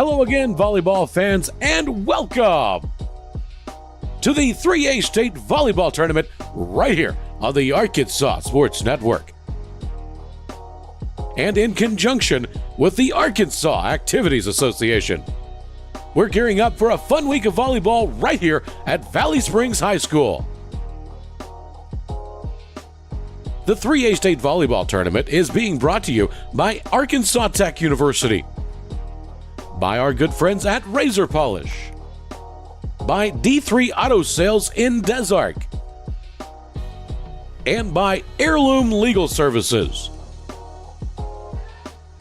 Hello again, volleyball fans, and welcome to the 3A State Volleyball Tournament right here on the Arkansas Sports Network. And in conjunction with the Arkansas Activities Association. We're gearing up for a fun week of volleyball right here at Valley Springs High School. The 3A State Volleyball Tournament is being brought to you by Arkansas Tech University, by our good friends at Razor Polish, by D3 Auto Sales in Desark, and by Heirloom Legal Services.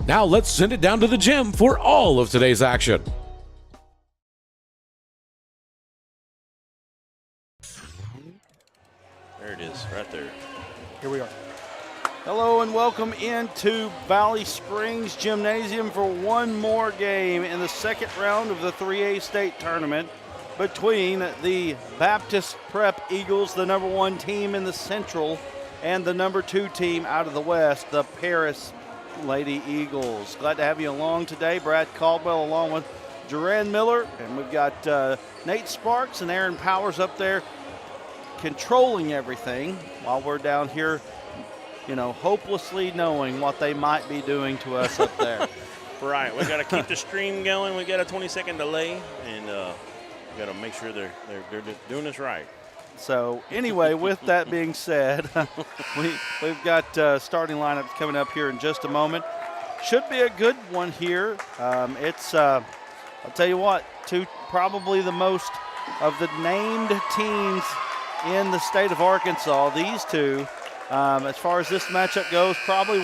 Now let's send it down to the gym for all of today's action. There it is, right there. Here we are. Hello and welcome into Valley Springs Gymnasium for one more game in the second round of the 3A State Tournament between the Baptist Prep Eagles, the number one team in the Central, and the number two team out of the West, the Paris Lady Eagles. Glad to have you along today. Brad Caldwell along with Duran Miller, and we've got Nate Sparks and Aaron Powers up there controlling everything while we're down here, hopelessly knowing what they might be doing to us up there. Right, we got to keep the stream going. We got a 20-second delay, and we got to make sure they're doing this right. So anyway, with that being said, we've got starting lineups coming up here in just a moment. Should be a good one here. I'll tell you what, probably the most of the named teams in the state of Arkansas. These two, as far as this matchup goes, probably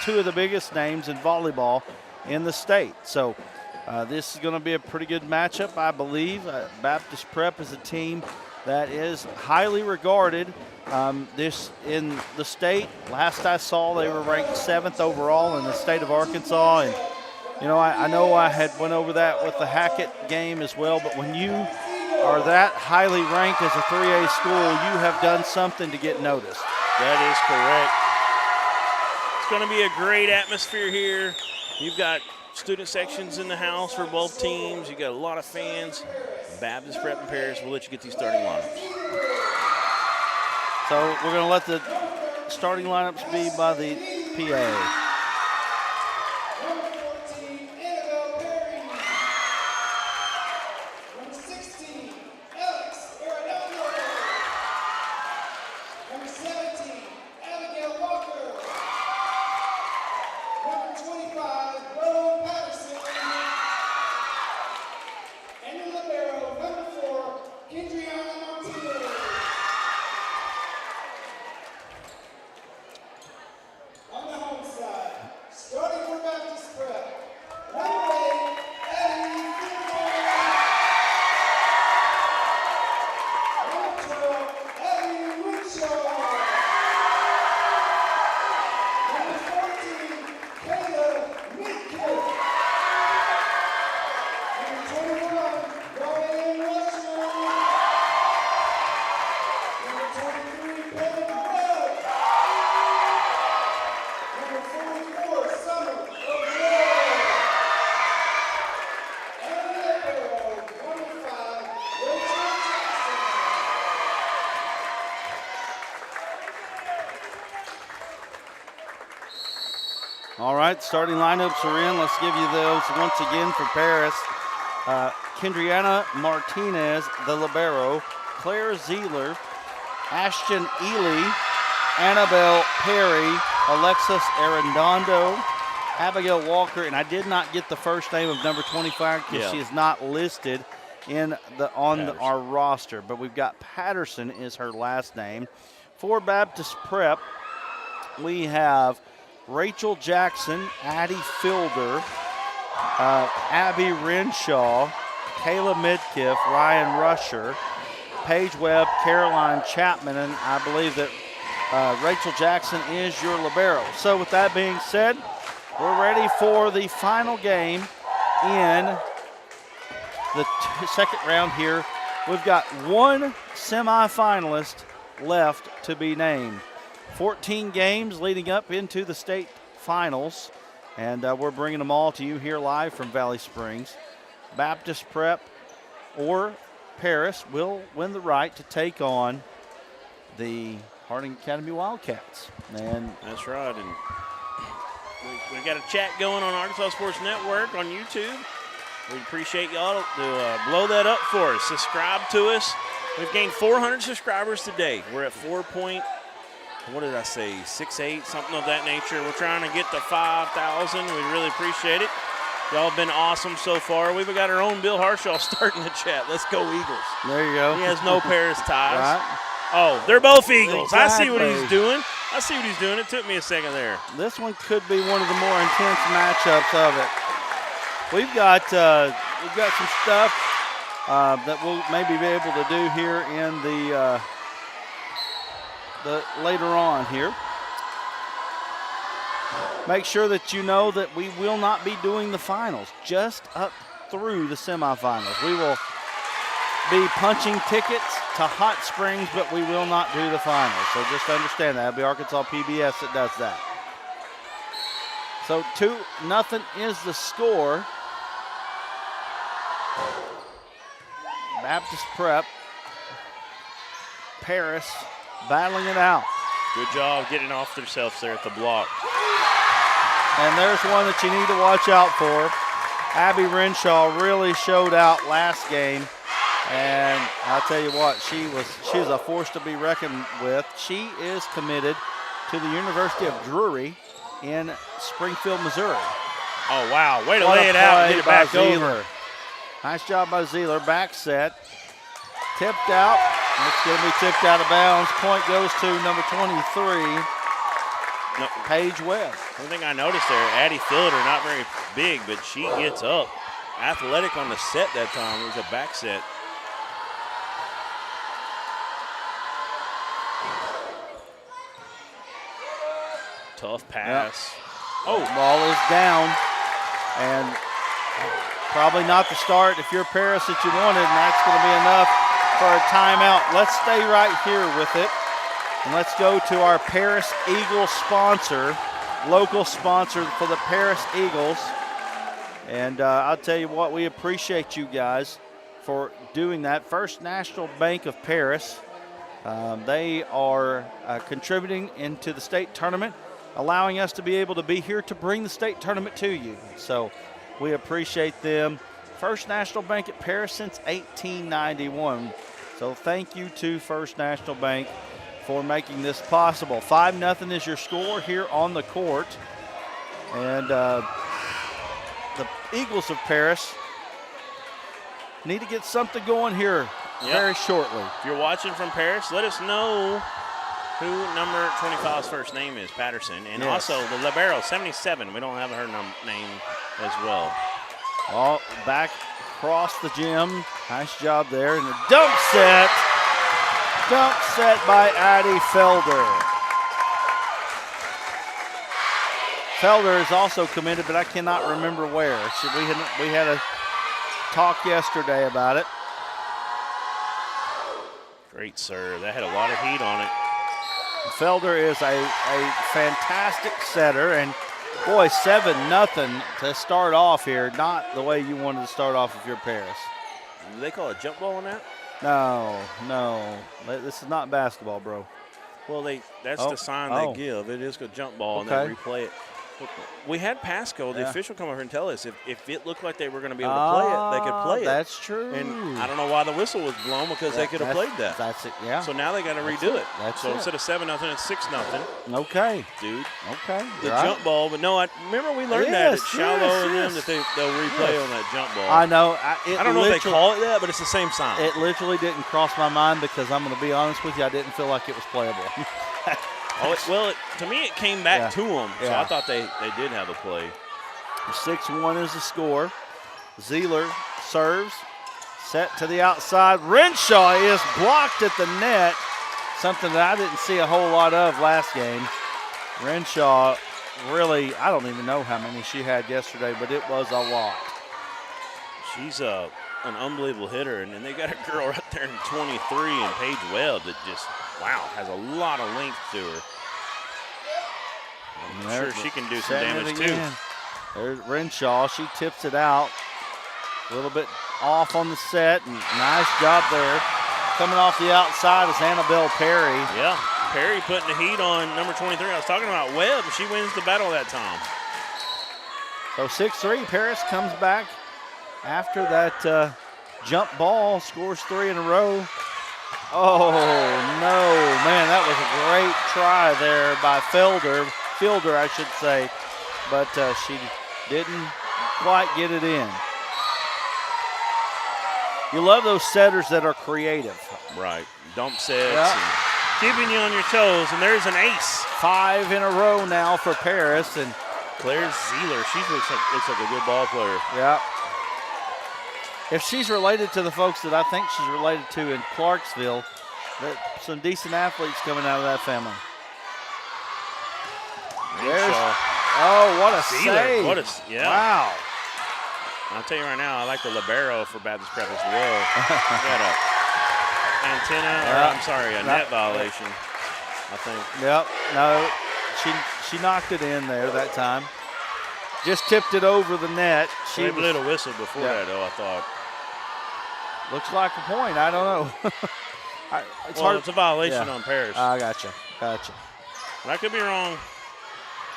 two of the biggest names in volleyball in the state. So this is going to be a pretty good matchup, I believe. Baptist Prep is a team that is highly regarded this in the state. Last I saw, they were ranked 7th overall in the state of Arkansas. And, I know I had went over that with the Hackett game as well, but when you are that highly ranked as a 3A school, you have done something to get noticed. That is correct. It's going to be a great atmosphere here. You've got student sections in the house for both teams. You've got a lot of fans. Baptist Prep and Paris will let you get these starting lineups. So we're going to let the starting lineups be by the PA. All right, starting lineups are in. Let's give you those once again for Paris. Kendriana Martinez, the libero. Claire Zeeler, Ashton Ely, Annabelle Perry, Alexis Arredondo, Abigail Walker, and I did not get the first name of number 25 because she is not listed on our roster, but we've got Patterson is her last name. For Baptist Prep, we have Rachel Jackson, Addie Fielder, Abby Renshaw, Kayla Midkiff, Ryan Rusher, Paige Webb, Caroline Chapman, and I believe that Rachel Jackson is your libero. So with that being said, we're ready for the final game in the second round here. We've got one semifinalist left to be named. 14 games leading up into the state finals, and we're bringing them all to you here live from Valley Springs. Baptist Prep or Paris will win the right to take on the Harding Academy Wildcats. And that's right. And we got a chat going on Arkansas Sports Network on YouTube. We appreciate y'all to blow that up for us. Subscribe to us. We've gained 400 subscribers today. We're at 4.68, something of that nature. We're trying to get to 5,000. We really appreciate it. Y'all have been awesome so far. We've got our own Bill Harshaw starting the chat. Let's go Eagles. There you go. He has no Paris ties. Right. Oh, they're both Eagles. Exactly. I see what he's doing. It took me a second there. This one could be one of the more intense matchups of it. We've got some stuff that we'll maybe be able to do here in the later on here. Make sure that you know that we will not be doing the finals, just up through the semifinals. We will be punching tickets to Hot Springs, but we will not do the finals. So just understand that. It'll be Arkansas PBS that does that. So 2-0 is the score. Baptist Prep, Paris battling it out. Good job getting off themselves there at the block. And there's one that you need to watch out for. Abby Renshaw really showed out last game. And I'll tell you what, she was a force to be reckoned with. She is committed to the University of Drury in Springfield, Missouri. Oh, wow. Way to lay it out and get it back over. Nice job by Zeeler. Back set. Tipped out. It's going to be tipped out of bounds. Point goes to number 23, Paige Webb. One thing I noticed there, Addie Fielder, not very big, but she gets up. Athletic on the set that time. It was a back set. Tough pass. Yep. Oh, ball is down. And probably not the start if you're Paris that you wanted, and that's going to be enough for a timeout. Let's stay right here with it. And let's go to our Paris Eagles sponsor, local sponsor for the Paris Eagles. And I'll tell you what, we appreciate you guys for doing that. First National Bank of Paris. They are contributing into the state tournament, allowing us to be able to be here to bring the state tournament to you. So we appreciate them. First National Bank at Paris since 1891. So thank you to First National Bank for making this possible. 5-0 is your score here on the court. And the Eagles of Paris need to get something going here very shortly. If you're watching from Paris, let us know who number 25's first name is, Patterson. And also the libero, 77. We don't have her name as well. All back across the gym. Nice job there. And a dunk set. Dunk set by Addie Felder. Felder is also committed, but I cannot remember where. We had a talk yesterday about it. Great serve. That had a lot of heat on it. Felder is a fantastic setter, and boy, 7-0 to start off here. Not the way you wanted to start off if you're Paris. Do they call a jump ball on that? No. This is not basketball, bro. Well, that's the sign they give. It is a jump ball, and then replay it. We had Pasco, the official, come over and tell us if it looked like they were going to be able to play it, they could play it. That's true. And I don't know why the whistle was blown because they could have played that. That's it, yeah. So now they got to redo it. So instead of 7-0, it's 6-0. Okay. Dude. Okay. The jump ball, but no, I remember we learned that at Shallow and them that they'll replay on that jump ball. I know. I don't know if they call it that, but it's the same sign. It literally didn't cross my mind because I'm going to be honest with you, I didn't feel like it was playable. To me, it came back to them, so I thought they did have a play. 6-1 is the score. Zeeler serves, set to the outside. Renshaw is blocked at the net, something that I didn't see a whole lot of last game. Renshaw really, I don't even know how many she had yesterday, but it was a lot. She's an unbelievable hitter, and then they got a girl right there in 23 and Paige Webb that just, has a lot of length to her. I'm sure she can do some damage too. There's Renshaw. She tips it out A little bit off on the set, and nice job there. Coming off the outside is Annabelle Perry. Yeah, Perry putting the heat on number 23. I was talking about Webb. She wins the battle that time. So 6-3, Paris comes back after that jump ball, scores 3 in a row. Oh, no, man, that was a great try there by Fielder, I should say, but she didn't quite get it in. You love those setters that are creative. Right, dump sets and keeping you on your toes, and there's an ace. 5 in a row now for Paris, and Claire Zeeler, she looks like a good ball player. Yeah. If she's related to the folks that I think she's related to in Clarksville, some decent athletes coming out of that family. Oh, what a Zeeler, save. yeah. Wow. I'll tell you right now, I like the libero for Baptist Prep as well. Got a net violation, I think. Yep, no, she knocked it in there that time. Just tipped it over the net. She blew a whistle before that, though, I thought. Looks like a point. I don't know. It's a violation on Paris. I gotcha. But I could be wrong.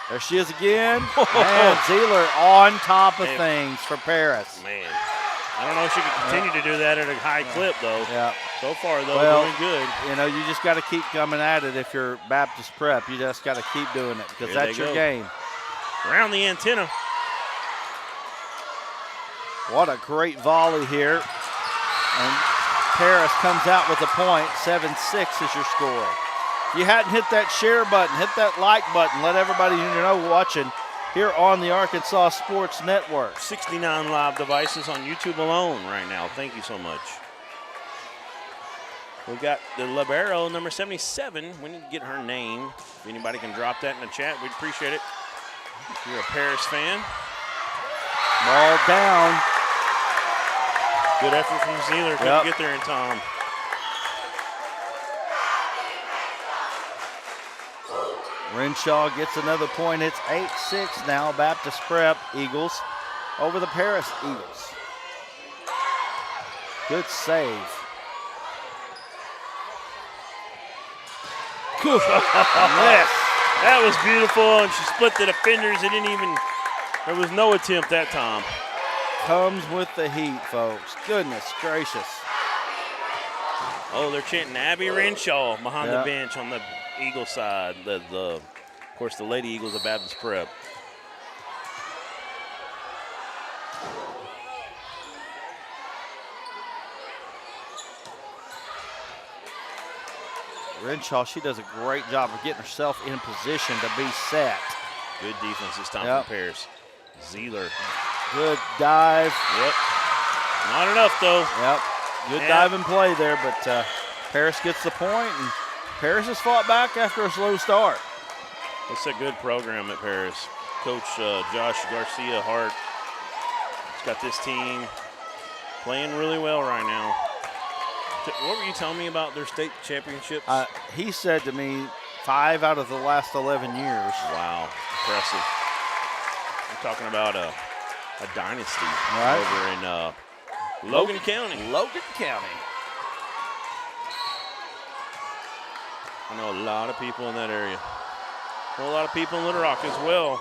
There she is again. Man, Zeeler on top of things for Paris. Man, I don't know if she can continue to do that at a high clip, though. Yeah. So far, though, doing good. You know, you just got to keep coming at it if you're Baptist Prep. You just got to keep doing it because that's your game. Around the antenna. What a great volley here. And Paris comes out with a point. 7-6 is your score. If you hadn't hit that share button, hit that like button. Let everybody you know watching here on the Arkansas Sports Network. 69 live devices on YouTube alone right now. Thank you so much. We've got the libero, number 77. We need to get her name. If anybody can drop that in the chat, we'd appreciate it. If you're a Paris fan. Ball down. Good effort from Zeeler. Couldn't get there in time. Renshaw gets another point. It's 8-6 now. Baptist Prep Eagles over the Paris Eagles. Good save. Yes. That was beautiful, and she split the defenders. There was no attempt that time. Comes with the heat, folks. Goodness gracious. Oh, they're chanting Abby Renshaw behind the bench on the Eagle side. Of course, the Lady Eagles of Baptist Prep. Renshaw, she does a great job of getting herself in position to be set. Good defense this time from Paris. Zeeler. Good dive. Yep. Not enough, though. Yep. Good dive and play there, but Paris gets the point, and Paris has fought back after a slow start. It's a good program at Paris. Coach Josh Garcia Hart has got this team playing really well right now. What were you telling me about their state championships? He said to me 5 out of the last 11 years. Wow, impressive. I'm talking about a dynasty over in Logan County. Logan County. I know a lot of people in that area. A lot of people in Little Rock as well.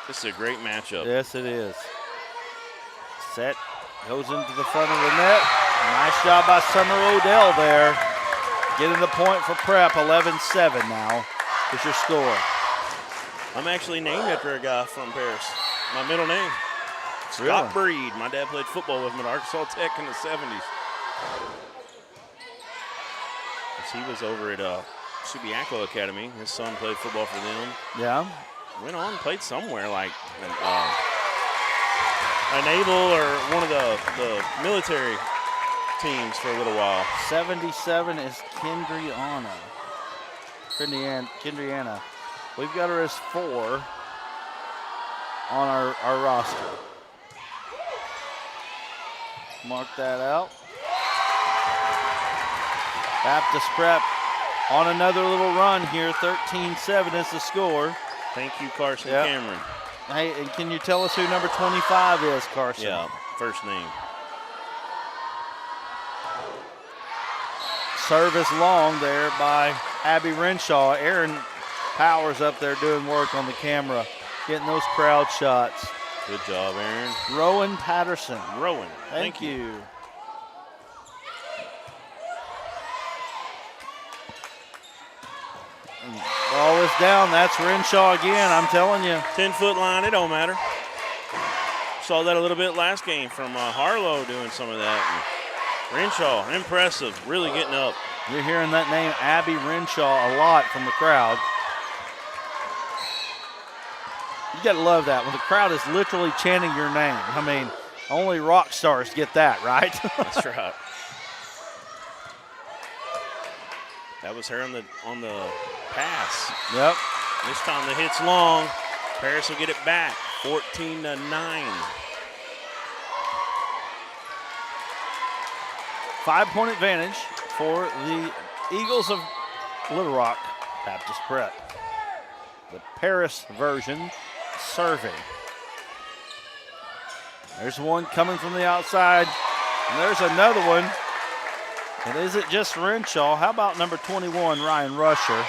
This is a great matchup. Yes, it is. Set. Goes into the front of the net. Nice job by Summer Odell there. Getting the point for Prep. 11-7 now is your score. I'm actually named after a guy from Paris. My middle name, Scott Breed. My dad played football with him at Arkansas Tech in the 70s. He was over at Subiaco Academy. His son played football for them. Yeah. Went on and played somewhere like a naval or one of the military teams for a little while. 77 is Kendriana. We've got her as 4 on our roster. Mark that out. Baptist Prep on another little run here. 13-7 is the score. Thank you, Carson Cameron. Hey, and can you tell us who number 25 is, Carson? Yeah, first name. Service long there by Abby Renshaw. Aaron Powers up there doing work on the camera, getting those crowd shots. Good job, Aaron. Rowan Patterson. Rowan, Thank you. Ball is down. That's Renshaw again, I'm telling you. 10-foot line, it don't matter. Saw that a little bit last game from Harlow doing some of that. And Renshaw, impressive, really getting up. You're hearing that name, Abby Renshaw, a lot from the crowd. You got to love that when the crowd is literally chanting your name. I mean, only rock stars get that, right? That's right. That was her on the pass. Yep. This time the hit's long. Paris will get it back, 14-9. 5-point advantage for the Eagles of Little Rock Baptist Prep. The Paris version serving. There's one coming from the outside, and there's another one. And is it just Renshaw? How about number 21, Ryan Rusher?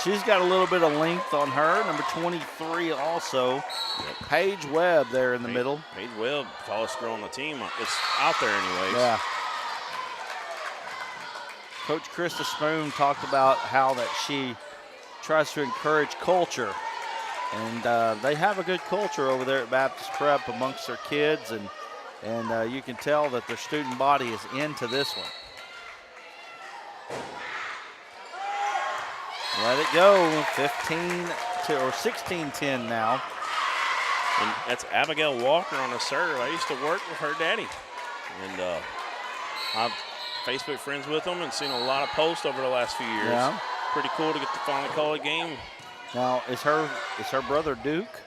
She's got a little bit of length on her. Number 23 also. Yep. Paige Webb there in the middle. Paige Webb, tallest girl on the team. It's out there anyways. Yeah. Coach Krista Spoon talked about how that she tries to encourage culture. And they have a good culture over there at Baptist Prep amongst their kids. And you can tell that their student body is into this one. Let it go, 16-10 now. And that's Abigail Walker on a serve. I used to work with her daddy. And I've Facebook friends with them and seen a lot of posts over the last few years. Yeah. Pretty cool to get to finally call a game. Now, is her brother Duke?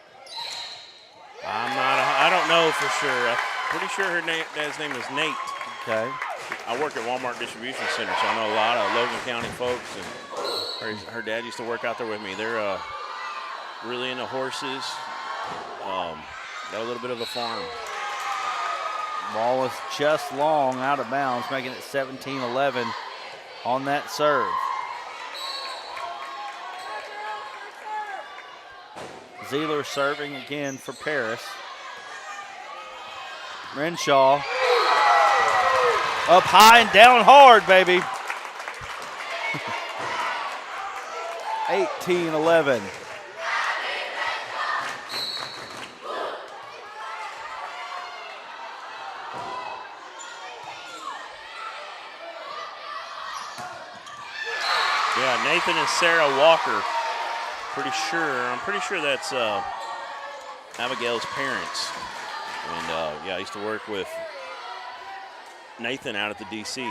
I don't know for sure. I'm pretty sure her dad's name is Nate. Okay. I work at Walmart Distribution Center, so I know a lot of Logan County folks, and her dad used to work out there with me. They're really into horses. Got a little bit of a farm. Ball is just long out of bounds, making it 17-11 on that serve. Zeeler serving again for Paris. Renshaw up high and down hard, baby. 18-11. Yeah, Nathan and Sarah Walker. I'm pretty sure that's Abigail's parents. And yeah, I used to work with Nathan out at the DC.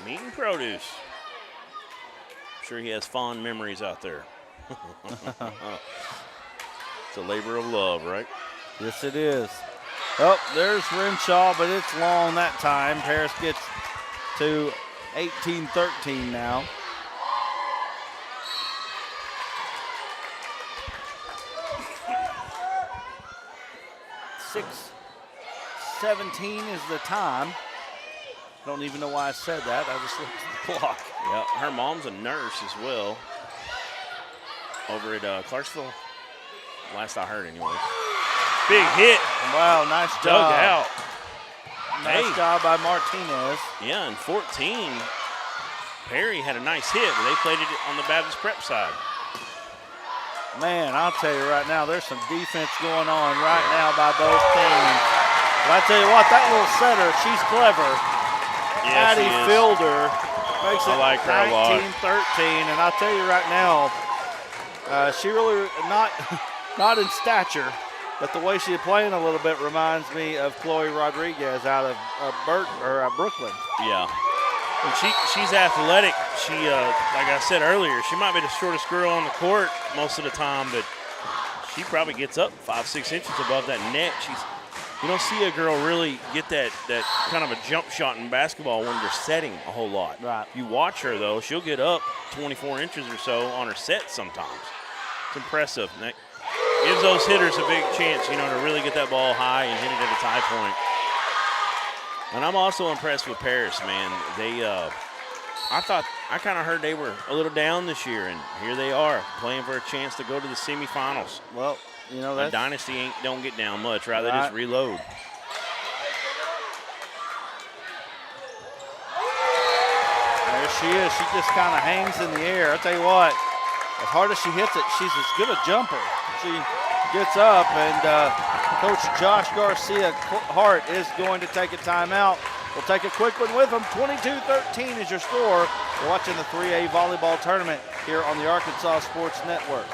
Meat and produce. I'm sure he has fond memories out there. It's a labor of love, right? Yes, it is. Oh, there's Renshaw, but it's long that time. Paris gets to 18-13 now. .6:17 is the time. I don't even know why I said that. I just looked at the clock. Yeah, her mom's a nurse as well over at Clarksville. Last I heard, anyways. Big hit. Wow, nice job. Dug out. Nice job by Martinez. Yeah, and 14, Perry had a nice hit, but they played it on the Baptist Prep side. Man, I'll tell you right now, there's some defense going on right now by both teams. But I tell you what, that little setter, she's clever. Yes, Addie Fielder makes it like her a lot. 19-13, and I'll tell you right now, she really not in stature, but the way she's playing a little bit reminds me of Chloe Rodriguez out of Brooklyn. Yeah. And she's athletic. She, like I said earlier, she might be the shortest girl on the court most of the time, but she probably gets up 5-6 inches above that net. She's You don't see a girl really get that kind of a jump shot in basketball when they're setting a whole lot. Right. You watch her, though, she'll get up 24 inches or so on her set sometimes. It's impressive. And that gives those hitters a big chance, to really get that ball high and hit it at a tie point. And I'm also impressed with Paris, man. I kind of heard they were a little down this year, and here they are playing for a chance to go to the semifinals. Well, that Dynasty don't get down much, right? They just reload. There she is. She just kind of hangs in the air. I tell you what, as hard as she hits it, she's as good a jumper. She gets up, and Coach Josh Garcia Hart is going to take a timeout. We'll take a quick one with them. 22-13 is your score. You're watching the 3A volleyball tournament here on the Arkansas Sports Network.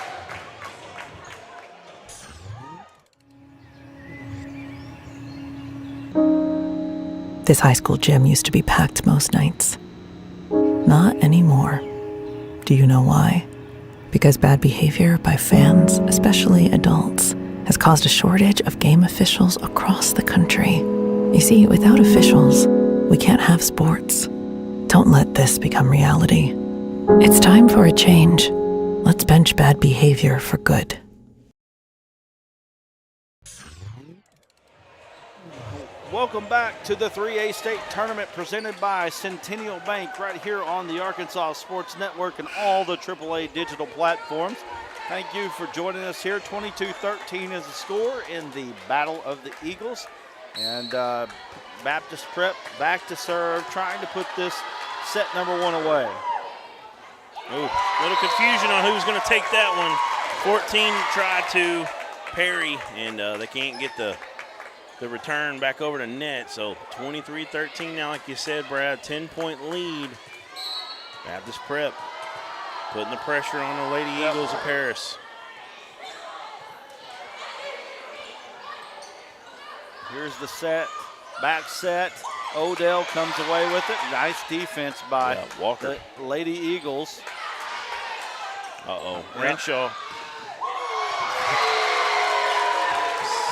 This high school gym used to be packed most nights. Not anymore. Do you know why? Because bad behavior by fans, especially adults, has caused a shortage of game officials across the country. You see, without officials, we can't have sports. Don't let this become reality. It's time for a change. Let's bench bad behavior for good. Welcome back to the 3A State Tournament presented by Centennial Bank right here on the Arkansas Sports Network and all the AAA digital platforms. Thank you for joining us here. 22-13 is the score in the Battle of the Eagles. And Baptist Prep back to serve, trying to put this set number 1 away. Ooh, little confusion on who's going to take that one. 14 tried to parry, and they can't get the return back over to net. So 23-13 now, like you said, Brad, 10-point lead. Baptist Prep putting the pressure on the Lady Eagles of Paris. Here's the set, back set. Odell comes away with it. Nice defense by Walker. The Lady Eagles. Renshaw.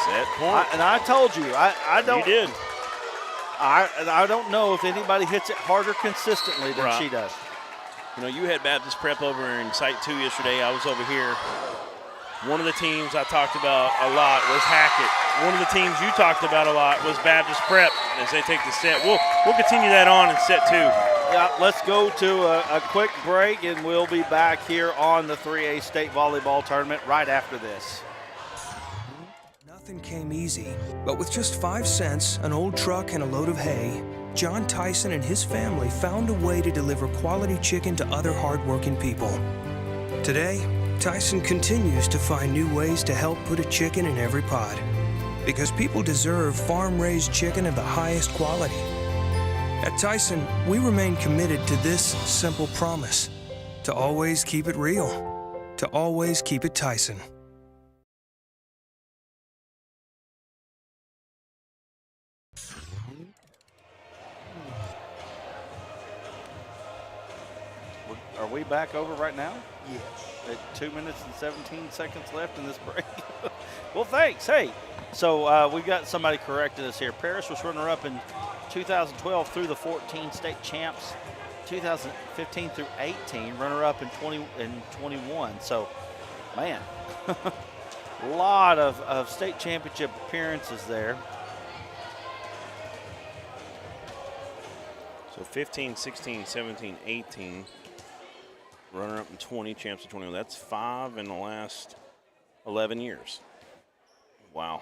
Set point. And I told you, I don't. You did. I don't know if anybody hits it harder consistently than she does. You had Baptist Prep over in Site 2 yesterday. I was over here. One of the teams I talked about a lot was Hackett. One of the teams you talked about a lot was Baptist Prep as they take the set. We'll continue that on in set 2. Yeah, let's go to a quick break, and we'll be back here on the 3A State Volleyball Tournament right after this. Nothing came easy, but with just 5 cents, an old truck, and a load of hay, John Tyson and his family found a way to deliver quality chicken to other hardworking people. Today, Tyson continues to find new ways to help put a chicken in every pot. Because people deserve farm-raised chicken of the highest quality. At Tyson, we remain committed to this simple promise: to always keep it real, to always keep it Tyson. Are we back over right now? Yes. At 2 minutes and 17 seconds left in this break. Well, thanks. Hey, so we got somebody correcting us here. Paris was runner-up in 2012 through the 14 state champs, 2015 through 18, runner-up in 20 and 21. So, man, a lot of state championship appearances there. So 15, 16, 17, 18. Runner-up in 20, champs in 21. That's 5 in the last 11 years. Wow.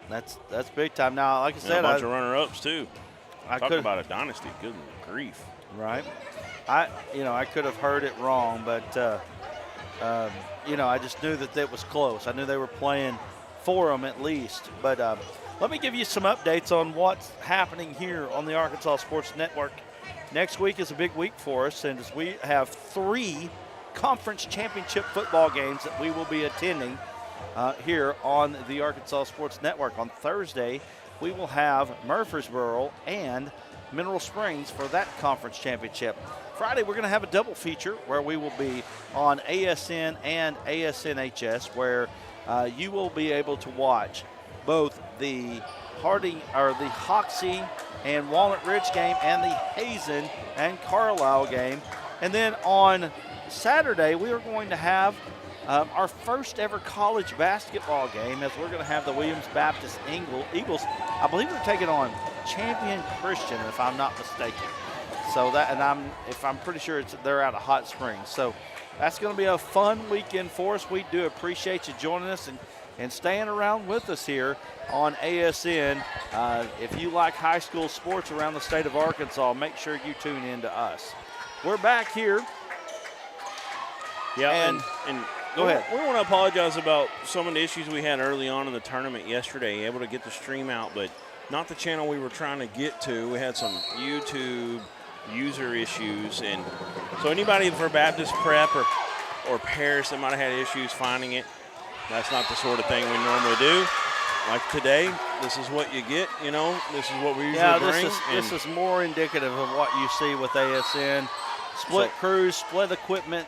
That's big time. Now, like I said, a bunch of runner-ups too. Talk could about a dynasty. Good grief. Right. I could have heard it wrong, but I just knew that was close. I knew they were playing for them at least. But let me give you some updates on what's happening here on the Arkansas Sports Network. Next week is a big week for us, and as we have 3 conference championship football games that we will be attending here on the Arkansas Sports Network. On Thursday, we will have Murfreesboro and Mineral Springs for that conference championship. Friday, we're going to have a double feature where we will be on ASN and ASNHS, where you will be able to watch both the Hoxie and Walnut Ridge game and the Hazen and Carlisle game. And then on Saturday, we are going to have our first ever college basketball game, as we're going to have the Williams Baptist Eagles. I believe we're taking on Champion Christian, if I'm not mistaken. So that, and I'm pretty sure they're out of Hot Springs. So that's going to be a fun weekend for us. We do appreciate you joining us and staying around with us here on ASN. If you like high school sports around the state of Arkansas, make sure you tune in to us. We're back here. Yeah, and go ahead. We want to apologize about some of the issues we had early on in the tournament yesterday, able to get the stream out, but not the channel we were trying to get to. We had some YouTube user issues, and so anybody for Baptist Prep or Paris that might have had issues finding it, that's not the sort of thing we normally do. Like today, this is what you get, this is what we usually bring. This is more indicative of what you see with ASN. Split crews, split equipment,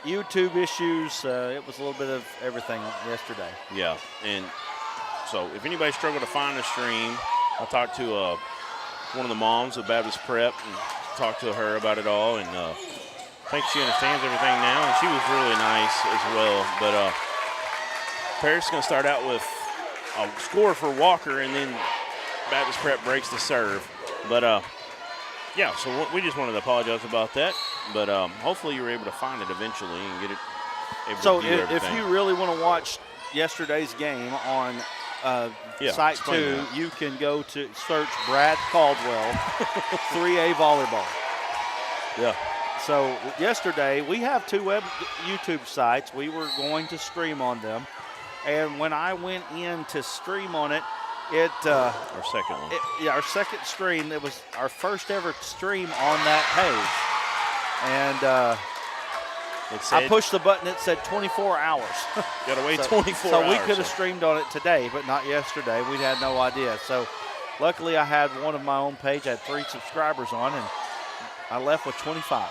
YouTube issues. It was a little bit of everything yesterday. Yeah, and so if anybody struggled to find the stream, I talked to one of the moms of Baptist Prep and talked to her about it all, and I think she understands everything now, and she was really nice as well. But Paris is going to start out with a score for Walker, and then Baptist Prep breaks the serve. But, yeah, so we just wanted to apologize about that. But hopefully you were able to find it eventually and get it able so to view everything. If you really want to watch yesterday's game on Site 2, you can go to search Brad Caldwell 3A volleyball. Yeah. So yesterday, we have 2 web YouTube sites. We were going to stream on them. And when I went in to stream on it, our second one. Our second stream, it was our first ever stream on that page. And I pushed the button, it said 24 hours. Got to wait 24 hours. So we could have streamed on it today, but not yesterday. We had no idea. So luckily I had one of my own page. I had 3 subscribers on, and I left with 25.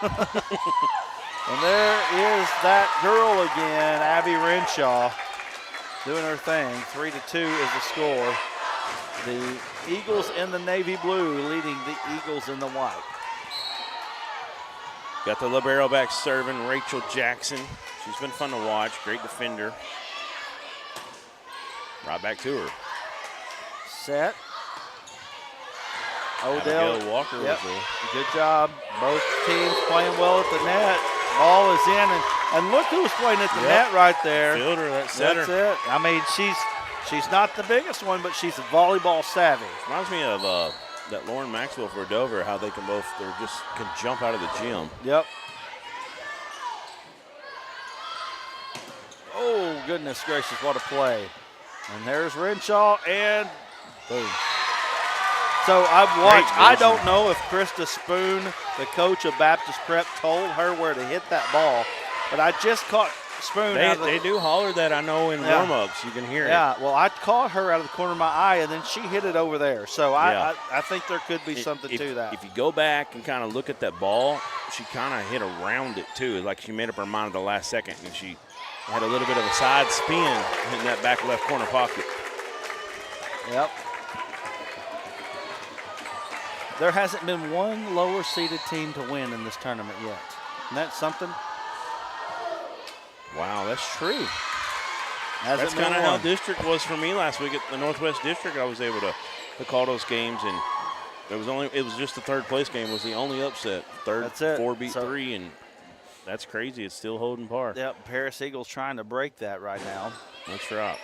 And there is that girl again, Abby Renshaw, doing her thing. 3-2 is the score. The Eagles in the navy blue leading the Eagles in the white. Got the libero back serving, Rachel Jackson. She's been fun to watch, great defender. Right back to her. Set. Odell Abigail Walker was there. Good job. Both teams playing well at the net. Ball is in, and look who's playing at the net right there. Fielder, that setter. That's it. I mean, she's not the biggest one, but she's volleyball savvy. Reminds me of that Lauren Maxwell for Dover, how they can jump out of the gym. Yep. Oh, goodness gracious, what a play. And there's Renshaw, and boom. So I've watched, I don't know if Krista Spoon, the coach of Baptist Prep, told her where to hit that ball, but I just caught Spoon They do holler that, I know, in warm-ups. You can hear it. Yeah, well, I caught her out of the corner of my eye, and then she hit it over there. So I think there could be something to that. If you go back and kind of look at that ball, she kind of hit around it, too. Like she made up her mind at the last second, and she had a little bit of a side spin in that back left corner pocket. Yep. There hasn't been one lower-seeded team to win in this tournament yet. Isn't that something? Wow, that's true. That's kind of how district was for me last week at the Northwest District. I was able to call those games, and it was just the third place game was the only upset. That's it. 4 beat 3, and that's crazy. It's still holding par. Yep, Paris Eagles trying to break that right now. That's right.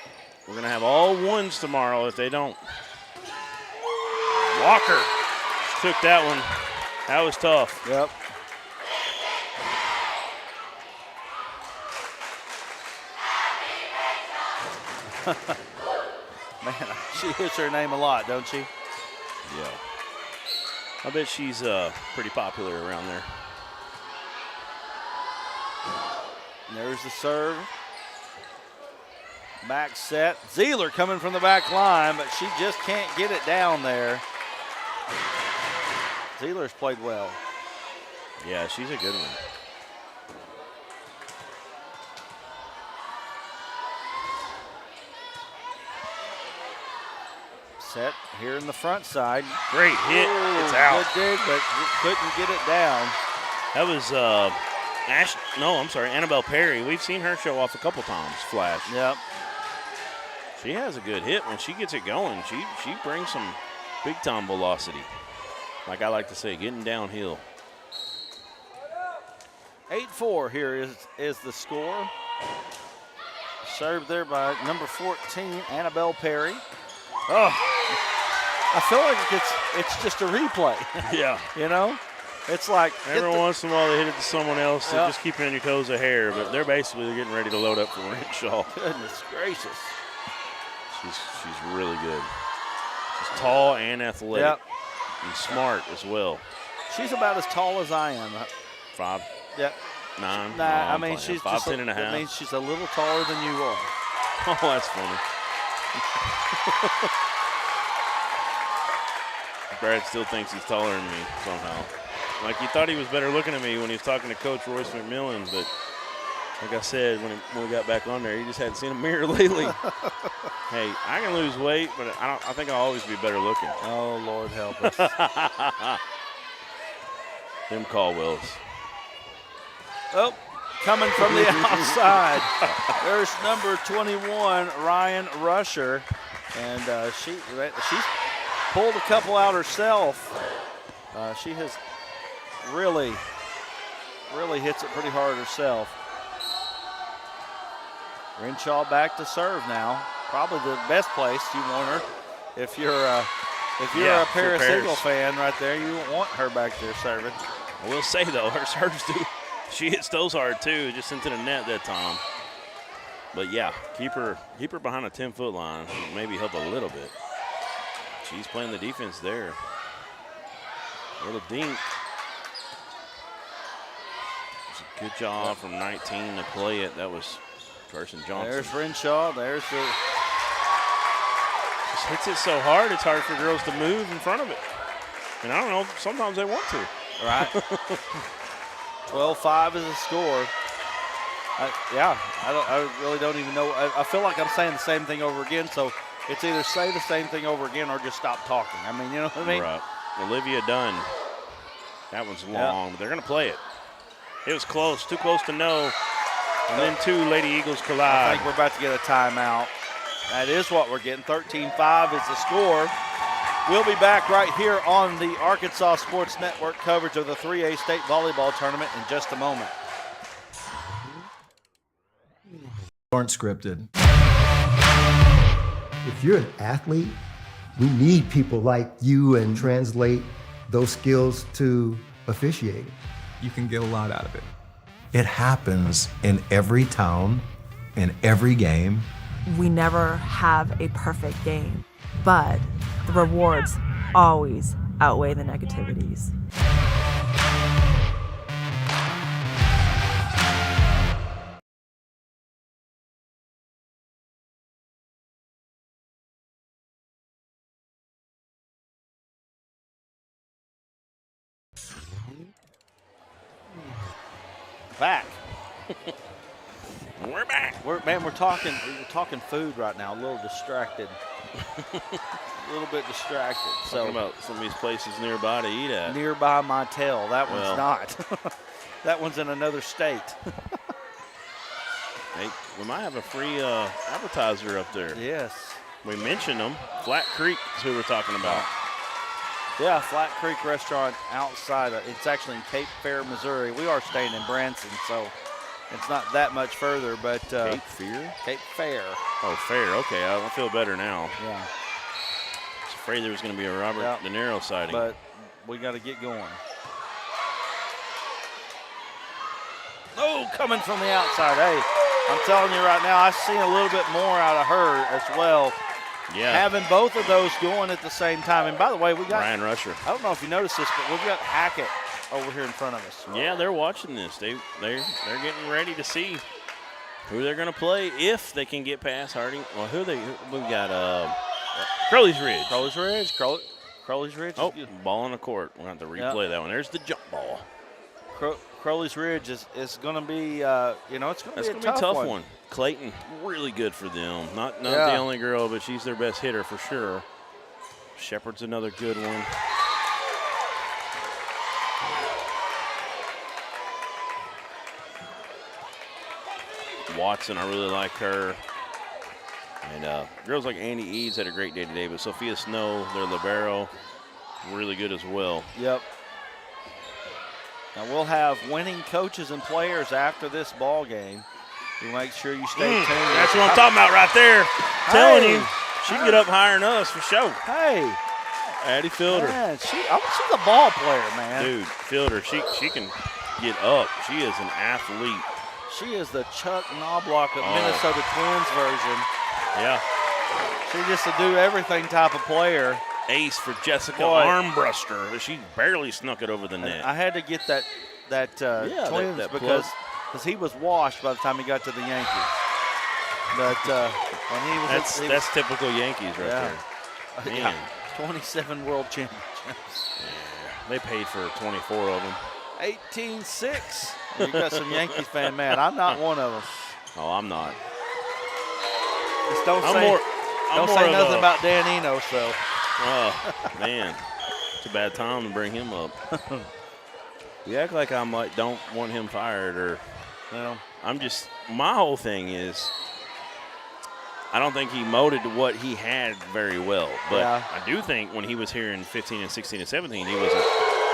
We're going to have all ones tomorrow if they don't. Walker took that one. That was tough. Yep. Man, she hits her name a lot, don't she? Yeah. I bet she's pretty popular around there. And there's the serve. Back set. Zeeler coming from the back line, but she just can't get it down there. Zeeler's played well. Yeah, she's a good one. Set here in the front side. Great hit. Ooh, It's out. Good dig, but couldn't get it down. That was Annabelle Perry. We've seen her show off a couple times, flash. Yep. She has a good hit. When she gets it going, she brings some big-time velocity. Like I like to say, getting downhill. 8-4 here is the score. Served there by number 14, Annabelle Perry. Oh, I feel like it's just a replay. Yeah. You know? It's like every once in a while they hit it to someone else. They're just keeping on your toes a hair, but they're getting ready to load up for Renshaw. Goodness gracious. She's really good. She's tall and athletic. Yep. And smart as well. She's about as tall as I am. 5'9". Yep. Nah, I mean, she's 5'10" and a half. That means she's a little taller than you are. Oh, that's funny. Brad still thinks he's taller than me somehow. Like he thought he was better looking at me when he was talking to Coach Royce McMillan, but like I said when we got back on there, he just hadn't seen a mirror lately. Hey, I can lose weight, but I think I'll always be better looking. Oh, Lord help us. Them Caldwells. Oh, coming from the outside, there's number 21, Ryan Rusher, and she's pulled a couple out herself. She has really hits it pretty hard herself. Renshaw back to serve now. Probably the best place you want her. If you're a Paris Eagle fan right there, you want her back there serving. I will say though, her serves do. She hits those hard too. Just into the net that time. But yeah, keep her behind a 10-foot line. Maybe help a little bit. She's playing the defense there. A little dink. It's a good job from 19 to play it. That was Carson Johnson. There's Renshaw. There's the. Just hits it so hard, it's hard for girls to move in front of it. And I don't know, sometimes they want to. Right. 12-5 is the score. I really don't even know. I feel like I'm saying the same thing over again, so it's either say the same thing over again or just stop talking. I mean, you know what I mean? Right. Olivia Dunn. That one's long, but they're going to play it. It was close, too close to know. And then two Lady Eagles collide. I think we're about to get a timeout. That is what we're getting. 13-5 is the score. We'll be back right here on the Arkansas Sports Network coverage of the 3A State Volleyball Tournament in just a moment. Aren't scripted. If you're an athlete, we need people like you and translate those skills to officiating. You can get a lot out of it. It happens in every town, in every game. We never have a perfect game, but the rewards always outweigh the negativities. Back. We're back. We're talking food right now. A little distracted. A little bit distracted. Talking about some of these places nearby to eat at. Nearby my tail. That one's not. That one's in another state. Hey, we might have a free appetizer up there. Yes. We mentioned them. Flat Creek is who we're talking about. Yeah, Flat Creek Restaurant outside. It's actually in Cape Fair, Missouri. We are staying in Branson, so it's not that much further. But Cape Fear? Cape Fair. Oh, Fair. Okay, I feel better now. Yeah. I was afraid there was going to be a Robert De Niro sighting. But we got to get going. Oh, coming from the outside. Hey, I'm telling you right now, I've seen a little bit more out of her as well. Yeah. Having both of those going at the same time. And by the way, we got Ryan Rusher. I don't know if you noticed this, but we've got Hackett over here in front of us. Yeah, they're watching this. They're getting ready to see who they're going to play if they can get past Harding. Well, we got Crowley's Ridge. Crowley's Ridge. Oh, ball on the court. We're going to have to replay that one. There's the jump ball. Crowley's Ridge is going to be, it's going to be a tough one. Clayton, really good for them. Not the only girl, but she's their best hitter for sure. Shepard's another good one. Watson, I really like her. And girls like Andy Eads had a great day today, but Sophia Snow, their libero, really good as well. Yep. Now we'll have winning coaches and players after this ball game. You make sure you stay tuned. That's what I'm talking about right there. Telling you, she can get up higher than us for sure. Hey. Addie Fielder. Man, she's a ball player, man. Dude, Fielder, she can get up. She is an athlete. She is the Chuck Knobloch of Minnesota Twins version. Yeah. She's just a do everything type of player. Ace for Jessica Armbruster. She barely snuck it over the net. I had to get that Twins that because he was washed by the time he got to the Yankees. But that's typical Yankees right there. Man. Yeah, 27 world championships. Yeah, they paid for 24 of them. 18-6. You got some Yankees fan mad. I'm not one of them. Oh, I'm not. Just don't say nothing about Dan Enos, though. Oh, man. It's a bad time to bring him up. You act like I don't want him fired, or my whole thing is I don't think he molded to what he had very well. But I do think when he was here in 15 and 16 and 17, he was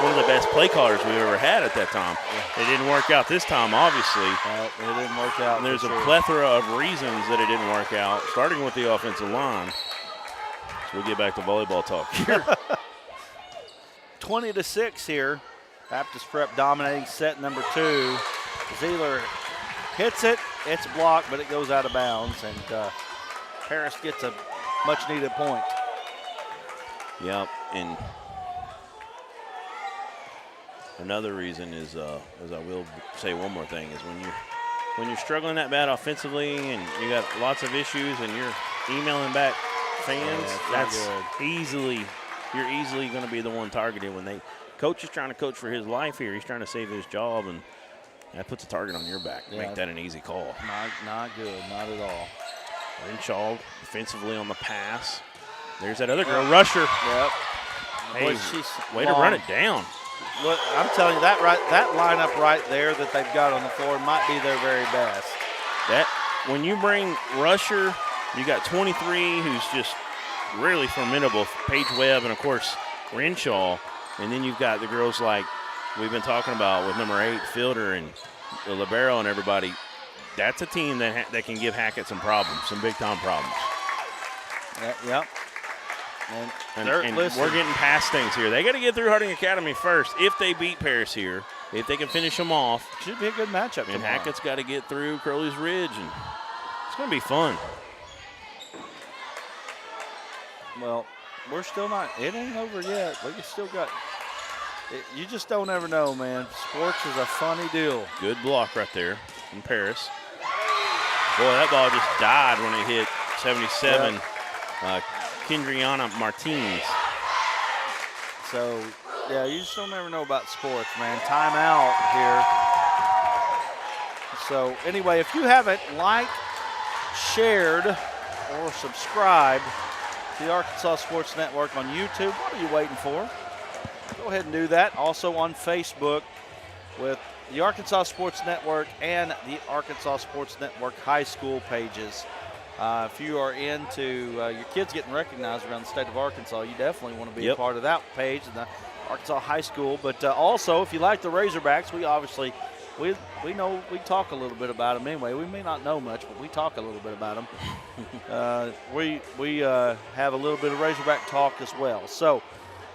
one of the best play callers we've ever had at that time. It didn't work out this time, obviously. It didn't work out. And there's a plethora of reasons that it didn't work out, starting with the offensive line. So we'll get back to volleyball talk here. 20-6 here. Baptist Prep dominating set number 2. Zeeler hits it. It's blocked, but it goes out of bounds. And Paris gets a much-needed point. Yep, and another reason is, as I will say one more thing, is when you're struggling that bad offensively and you got lots of issues and you're emailing back fans, you're easily going to be the one targeted when coach is trying to coach for his life here. He's trying to save his job, and that puts a target on your back. Make that an easy call. Not good, not at all. Renshaw defensively on the pass. There's that other girl, Rusher. Yep. Hey, Boy, way to run it down. Look, I'm telling you, that lineup right there that they've got on the floor might be their very best. When you bring Rusher, you got 23, who's just really formidable. Paige Webb and, of course, Renshaw. And then you've got the girls like we've been talking about with number 8, Fielder, and the libero and everybody. That's a team that can give Hackett some problems, some big-time problems. Yep. And we're getting past things here. They got to get through Harding Academy first. If they beat Paris here, if they can finish them off. Should be a good matchup And tomorrow. Hackett's got to get through Crowley's Ridge, and it's going to be fun. Well, we're still not – it ain't over yet. We still got – you just don't ever know, man. Sports is a funny deal. Good block right there from Paris. Boy, that ball just died when it hit 77. Yep. Kendriana Martinez. So, yeah, you just don't ever know about sports, man. Timeout here. So, anyway, if you haven't liked, shared, or subscribed to the Arkansas Sports Network on YouTube, what are you waiting for? Go ahead and do that. Also on Facebook with the Arkansas Sports Network and the Arkansas Sports Network high school pages. If you are into your kids getting recognized around the state of Arkansas, you definitely want to be a part of that page in the Arkansas High School. But also, if you like the Razorbacks, we know we talk a little bit about them anyway. We may not know much, but we talk a little bit about them. We have a little bit of Razorback talk as well. So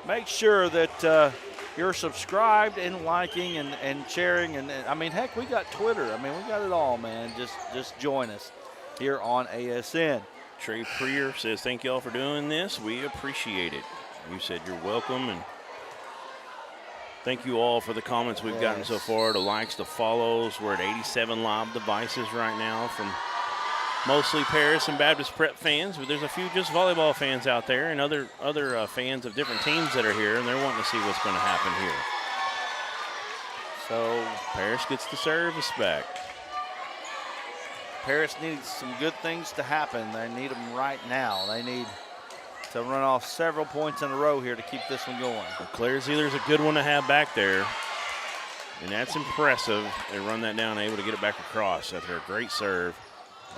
make sure that you're subscribed and liking and sharing. And I mean, heck, we got Twitter. I mean, we got it all, man. Just join us here on ASN. Trey Prier says, thank you all for doing this. We appreciate it. You said you're welcome, and thank you all for the comments we've gotten so far, the likes, the follows. We're at 87 live devices right now from mostly Paris and Baptist Prep fans, but there's a few just volleyball fans out there and other fans of different teams that are here, and they're wanting to see what's going to happen here. So Paris gets the service back. Paris needs some good things to happen. They need them right now. They need to run off several points in a row here to keep this one going. Well, Claire Zeeler's a good one to have back there. And that's impressive. They run that down, able to get it back across after a great serve.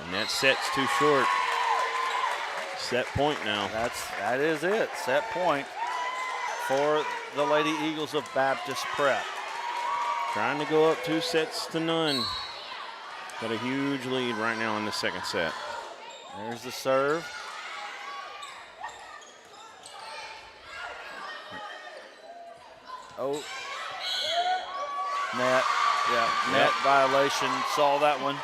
And that set's too short. Set point now. That is it. Set point for the Lady Eagles of Baptist Prep. Trying to go up 2-0. Got a huge lead right now in the second set. There's the serve. Oh. Net. Yeah, net violation. Saw that one.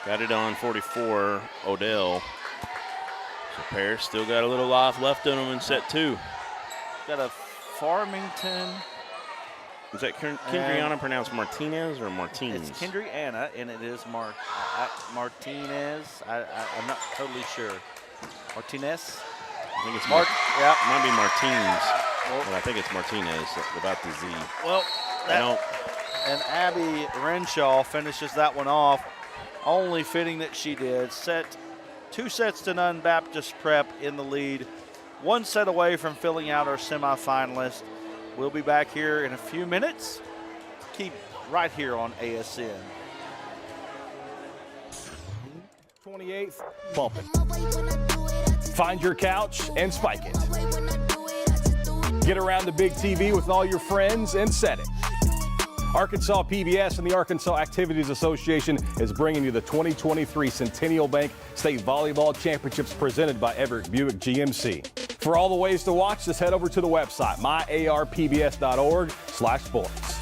Got it on 44, Odell. So Paris still got a little life left in them in set 2. Got a Farmington. Is that Kendriana pronounced Martinez or Martins? It's Kendriana, and it is Martinez. I'm not totally sure. Martinez? I think it's Yeah. It might be Martins, but I think it's Martinez without the Z. Well, and Abby Renshaw finishes that one off. Only fitting that she did. 2-0 Baptist Prep in the lead. 1 set away from filling out our semifinalist. We'll be back here in a few minutes. Keep right here on ASN. 28th, bump it. Find your couch and spike it. Get around the big TV with all your friends and set it. Arkansas PBS and the Arkansas Activities Association is bringing you the 2023 Centennial Bank State Volleyball Championships presented by Everett Buick GMC. For all the ways to watch, just head over to the website, myarpbs.org/sports.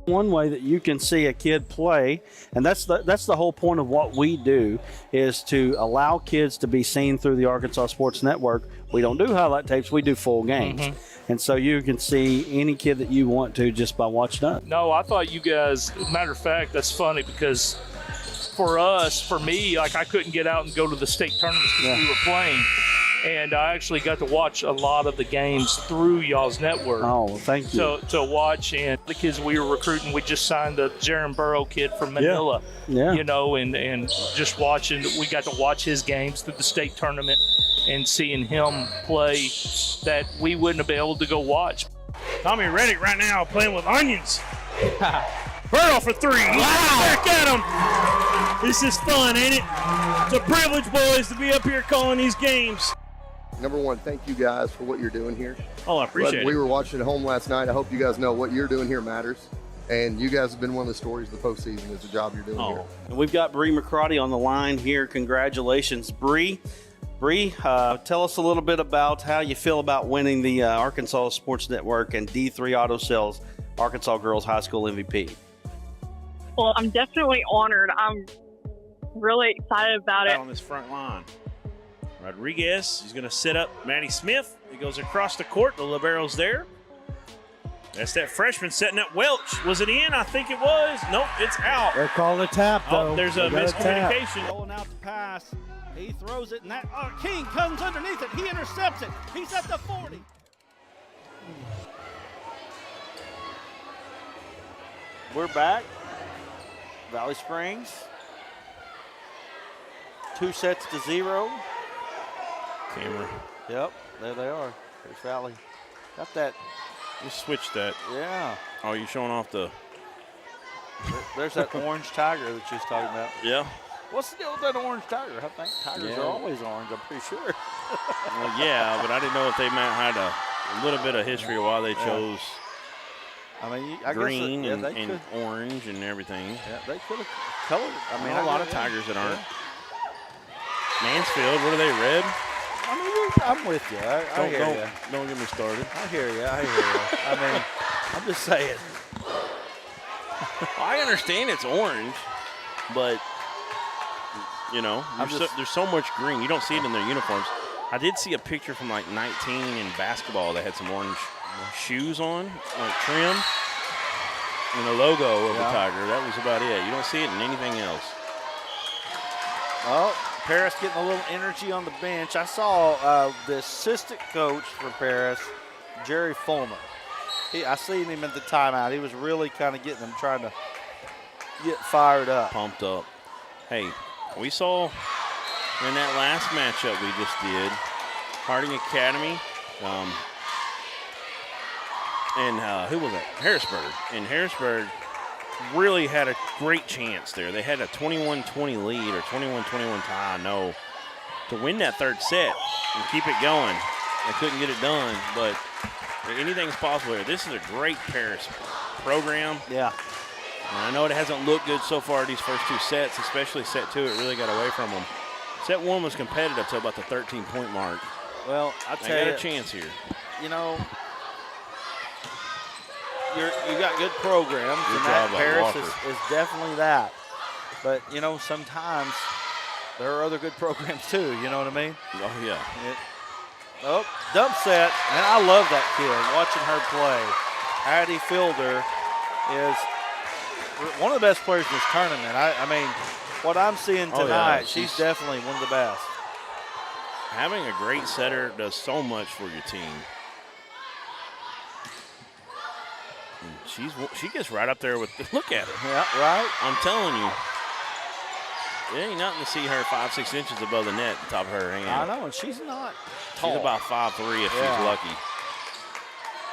One way that you can see a kid play, and that's the whole point of what we do, is to allow kids to be seen through the Arkansas Sports Network. We don't do highlight tapes, we do full games. And so you can see any kid that you want to just by watching us. No, I thought you guys, matter of fact, that's funny because for me, like I couldn't get out and go to the state tournaments because we were playing. And I actually got to watch a lot of the games through y'all's network. Oh, well, thank you. To watch, and the kids we were recruiting, we just signed the Jaron Burrow kid from Manila. Yeah. You know, and just watching, we got to watch his games through the state tournament and seeing him play that we wouldn't have been able to go watch. Tommy Reddick right now playing with onions. Burrow for 3. Back at him. This is fun, ain't it? It's a privilege, boys, to be up here calling these games. Number one, thank you guys for what you're doing here. Oh, I appreciate it. We were watching at home last night. I hope you guys know what you're doing here matters. And you guys have been one of the stories of the postseason is the job you're doing here. And we've got Bree McCarty on the line here. Congratulations, Bree. Bree, tell us a little bit about how you feel about winning the Arkansas Sports Network and D3 Auto Sales Arkansas Girls High School MVP. Well, I'm definitely honored. I'm really excited about it. On this front line. Rodriguez, he's going to set up Maddie Smith. He goes across the court. The libero's there. That's that freshman setting up Welch. Was it in? I think it was. Nope, it's out. They're calling a tap, though. Oh, there's a miscommunication. Rolling out the pass. He throws it, and King comes underneath it. He intercepts it. He's at the 40. We're back. Valley Springs. 2-0. Camera. Yep, there they are. There's Valley. Got that. Just switch that. Yeah. Oh, you showing off the. There's that orange tiger that you was talking about. Yeah. What's the deal with that orange tiger? I think tigers are always orange, I'm pretty sure. Well, yeah, but I didn't know if they might had a little bit of history of why they chose green and orange and everything. Yeah, they could have colored it. I mean, a lot of tigers that aren't. Mansfield, what are they, red? I mean, I'm with you. I hear you. Don't get me started. I hear you. I mean, I'm just saying. I understand it's orange, but, you know, there's so much green. You don't see it in their uniforms. I did see a picture from, like, 19 in basketball that had some orange shoes on, like trim. and the logo of the Tiger. That was about it. You don't see it in anything else. Oh, Paris getting a little energy on the bench. I saw the assistant coach for Paris, Jerry Fulmer. I seen him at the timeout. He was really kind of getting them, trying to get fired up. Pumped up. Hey, we saw in that last matchup we just did, Harding Academy, and who was it? Harrisburg. And Harrisburg really had a great chance there. They had a 21-20 lead or 21-21 tie, to win that third set and keep it going. They couldn't get it done, but anything's possible here. This is a great Paris program. Yeah. And I know it hasn't looked good so far these first two sets, especially set two. It really got away from them. Set one was competitive till about the 13-point mark. Well, I tell you, they got a chance here. You know, you got good programs, Good and job that by Paris Walker. is definitely that. But you know, sometimes there are other good programs too. You know what I mean? Oh yeah. Dump set, and I love that kid. Watching her play, Addie Fielder is one of the best players in this tournament. I mean, what I'm seeing tonight, she's definitely one of the best. Having a great setter does so much for your team. And she gets right up there with, look at her. Yeah, right. I'm telling you, it ain't nothing to see her 5-6 inches above the net at the top of her hand. I know, and she's not tall. She's about 5'3" if she's lucky.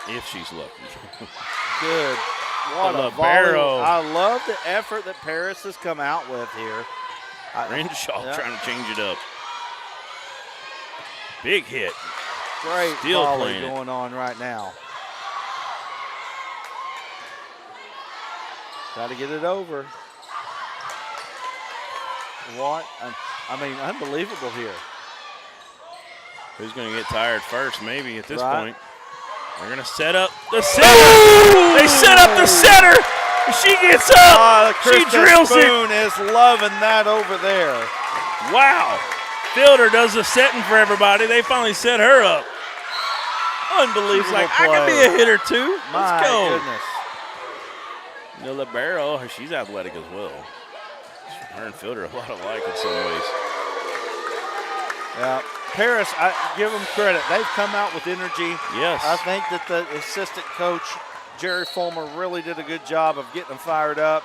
If she's lucky. Good. What a volley. I love the effort that Paris has come out with here. Renshaw trying to change it up. Big hit. Great Still volley playing going on right now. Got to get it over. What? I mean, unbelievable here. Who's going to get tired first, maybe, at this point? They're going to set up the setter. They set up the setter. She gets up. She drills Spoon is loving that over there. Wow. Fielder does the setting for everybody. They finally set her up. Unbelievable She's like, play. I can be a hitter too. My Let's go. goodness. The libero, she's athletic as well. Her and Fielder are a lot alike in some ways. Yeah, Paris, I give them credit. They've come out with energy. Yes. I think that the assistant coach, Jerry Fulmer, really did a good job of getting them fired up.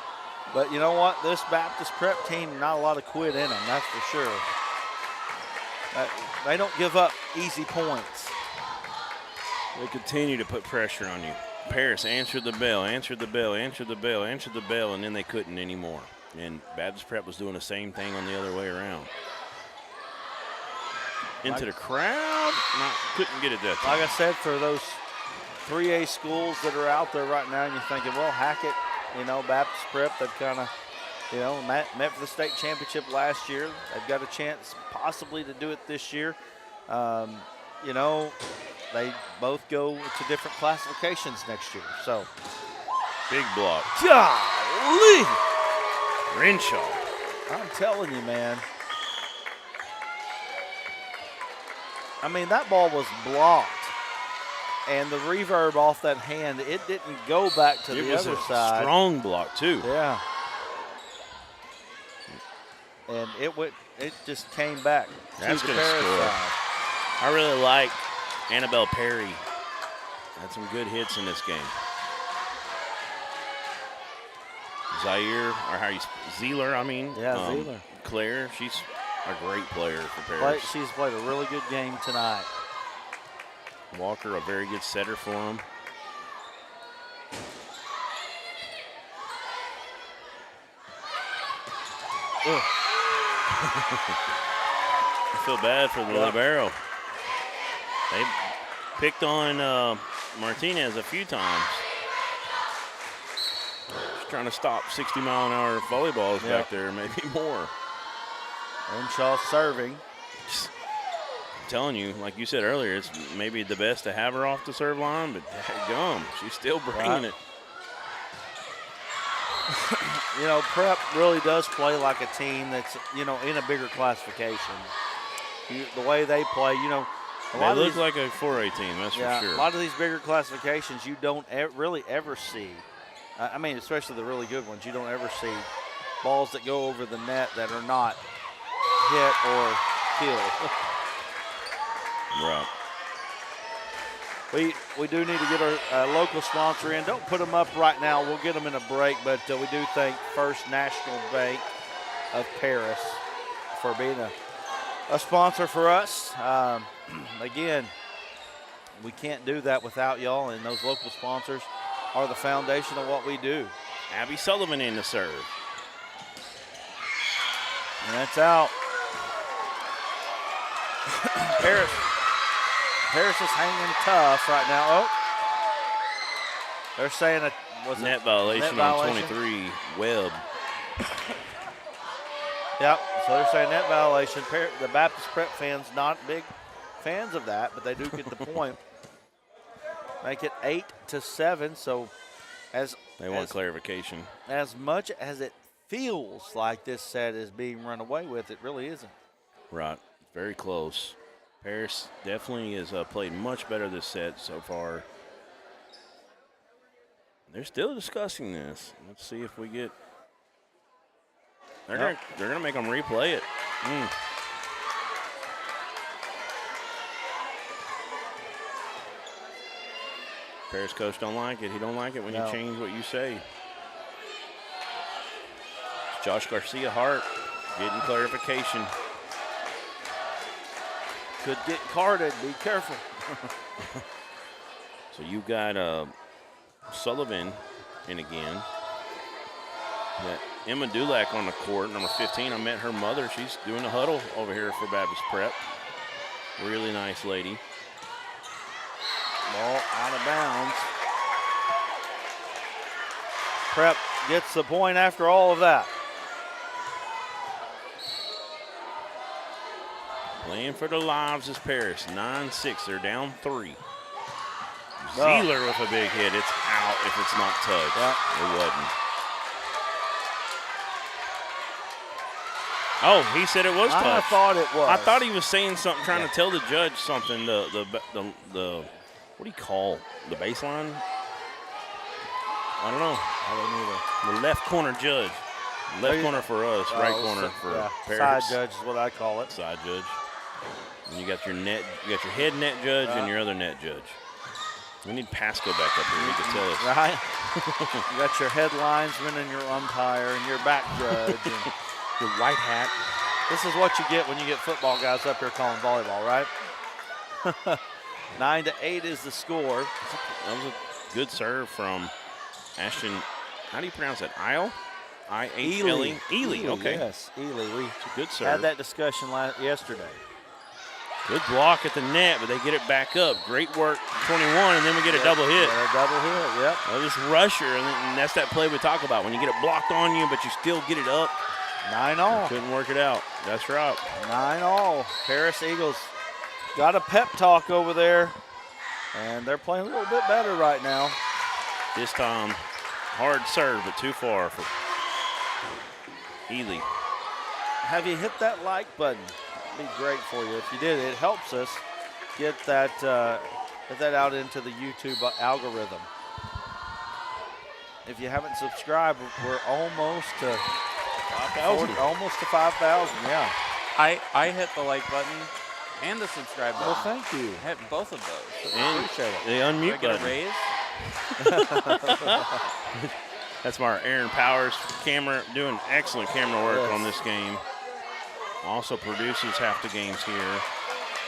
But you know what? This Baptist Prep team, not a lot of quit in them, that's for sure. They don't give up easy points. They continue to put pressure on you. Paris answered the bell, answered the bell, answered the bell, answered the bell, and then they couldn't anymore. And Baptist Prep was doing the same thing on the other way around. Into the crowd, couldn't get it that time. Like I said, for those 3A schools that are out there right now, and you're thinking, well, Hackett, Baptist Prep, they've kind of, met for the state championship last year. They've got a chance possibly to do it this year. They both go to different classifications next year. So, big block. Golly! Renshaw. I'm telling you, man. I mean, that ball was blocked. And the reverb off that hand, it didn't go back to the other side. It was a strong block, too. Yeah. And it just came back That's to the going to Paris score. side. I really like Annabelle Perry. Had some good hits in this game. Zeeler, Yeah, Zeeler. Claire, she's a great player for Paris. She's played a really good game tonight. Walker, a very good setter for him. I feel bad for the libero. They picked on Martinez a few times. Just trying to stop 60-mile-an-hour volleyballs back there, maybe more. Renshaw serving. I'm telling you, like you said earlier, it's maybe the best to have her off the serve line, but gum, she's still bringing it. Prep really does play like a team that's, in a bigger classification. The way they play, They look like a 4A team, that's for sure. A lot of these bigger classifications you don't really ever see I mean, especially the really good ones. You don't ever see balls that go over the net that are not hit or killed. Right. We do need to get our local sponsor in. Don't put them up right now. We'll get them in a break, but we do thank First National Bank of Paris for being a sponsor for us. Again, we can't do that without y'all, and those local sponsors are the foundation of what we do. Abby Sullivan in to serve. And that's out. Paris is hanging tough right now. Oh, they're saying it was net violation on 23, Webb. Yep, so they're saying net violation. The Baptist Prep fans not big fans of that, but they do get the point. Make it 8-7, so they want clarification. As much as it feels like this set is being run away with, it really isn't. Right, very close. Paris definitely has played much better this set so far. They're still discussing this. Let's see if we get. They're gonna make them replay it. Paris coach don't like it. He don't like it when you change what you say. Josh Garcia Hart getting clarification. Could get carded. Be careful. So you got Sullivan in again. Got Emma Dulac on the court, number 15. I met her mother. She's doing a huddle over here for Baptist Prep. Really nice lady. Ball out of bounds. Prep gets the point after all of that. Playing for their lives is Paris. 9-6. They're down 3. Zeeler with a big hit. It's out if it's not touched. It wasn't. Oh, he said it was touched. I thought it was. I thought he was saying something, trying to tell the judge something. The what do you call the baseline? I don't know. I don't either. The left corner judge. Left corner for us, right corner for Paris. Side judge is what I call it. Side judge. And you got your head net judge and your other net judge. We need Pasco back up here. He can tell us. Right. You got your head linesman and your umpire and your back judge and your white hat. This is what you get when you get football guys up here calling volleyball, right? 9-8 is the score. That was a good serve from Ashton. How do you pronounce that? Isle? I-H-L-E? Ely. Okay. Yes, Ely. We it's a good serve. Had that discussion yesterday. Good block at the net, but they get it back up. Great work, 21, and then we get a double hit. A double hit, yep. Well, just rusher, and that's that play we talk about. When you get it blocked on you, but you still get it up. 9-all. Couldn't work it out. That's right. 9-all. Paris Eagles got a pep talk over there, and they're playing a little bit better right now. This time, hard serve, but too far for Ely. Have you hit that like button? It'd be great for you if you did. It helps us get that out into the YouTube algorithm. If you haven't subscribed, we're almost to 5,000. Almost to 5,000. Yeah. I hit the like button and the subscribe button. Well, thank you. I hit both of those. And appreciate it. the unmute Did I get button. a raise? That's our Aaron Powers camera, doing excellent camera work on this game. Also produces half the games here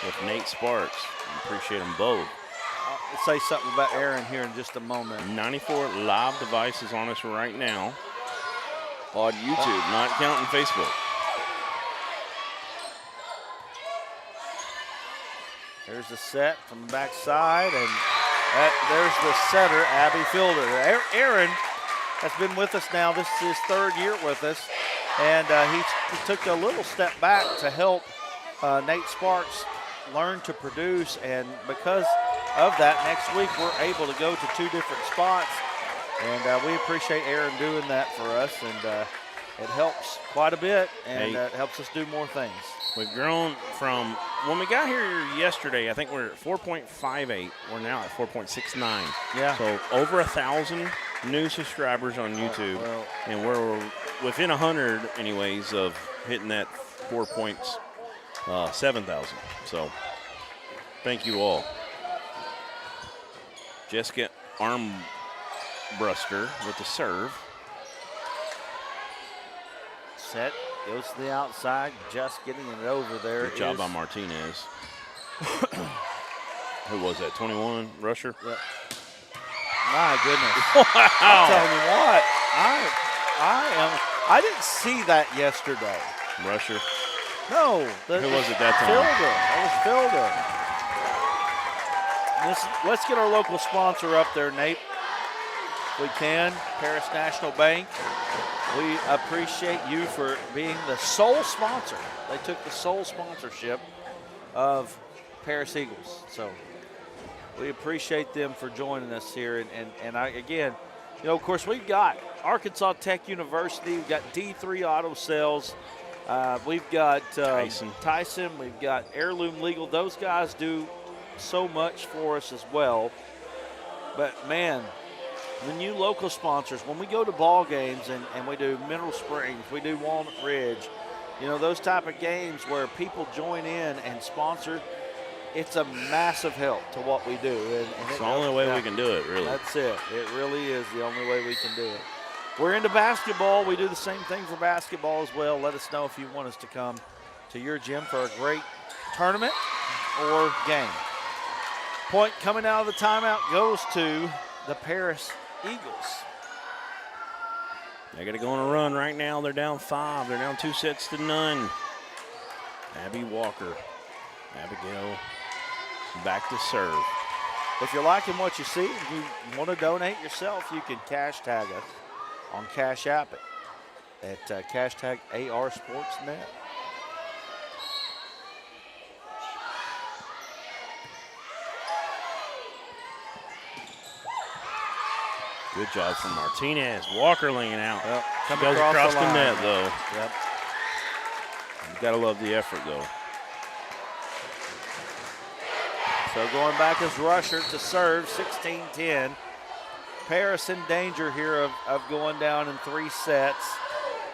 with Nate Sparks. Appreciate them both. I'll say something about Aaron here in just a moment. 94 live devices on us right now on YouTube, not counting Facebook. There's the set from the backside, and there's the setter, Abby Fielder. Aaron has been with us now. This is his third year with us, and he took a little step back to help Nate Sparks learn to produce, and because of that, next week we're able to go to 2 different spots, and we appreciate Aaron doing that for us, and it helps quite a bit, and it helps us do more things. We've grown from when we got here yesterday. I think we're at 4.58. We're now at 4.69. Yeah. So over 1,000 new subscribers on YouTube, and we're within 100 anyways of hitting that 7,000. So thank you all. Jessica Armbruster with the serve. Set, goes to the outside, just getting it over there. Good job by Martinez. Who was that, 21, Rusher? Yep. My goodness. Wow. I'm telling you what, I didn't see that yesterday. Rusher? No. Who was it that time? That was Filder. Let's get our local sponsor up there, Nate. If we can, Paris National Bank. We appreciate you for being the sole sponsor. They took the sole sponsorship of Paris Eagles. So we appreciate them for joining us here. And I, again, you know, of course, we've got Arkansas Tech University. We've got D3 Auto Sales. We've got Tyson. We've got Heirloom Legal. Those guys do so much for us as well. But, man, the new local sponsors, when we go to ball games and we do Mineral Springs, we do Walnut Ridge, you know, those type of games where people join in and sponsor, it's a massive help to what we do. And it's the only way we can do it, really. That's it. It really is the only way we can do it. We're into basketball. We do the same thing for basketball as well. Let us know if you want us to come to your gym for a great tournament or game. Point coming out of the timeout goes to the Paris Eagles. They got to go on a run right now. They're down 5. They're down 2-0. Abby Walker. Abigail back to serve. If you're liking what you see and you want to donate yourself, you can cash tag us on Cash App at hashtag ARSportsNet. Good job from Martinez. Walker laying out. Yep. Goes across the net, line. though. Yep. You got to love the effort, though. So going back as Rusher to serve, 16-10. Paris in danger here of going down in 3 sets.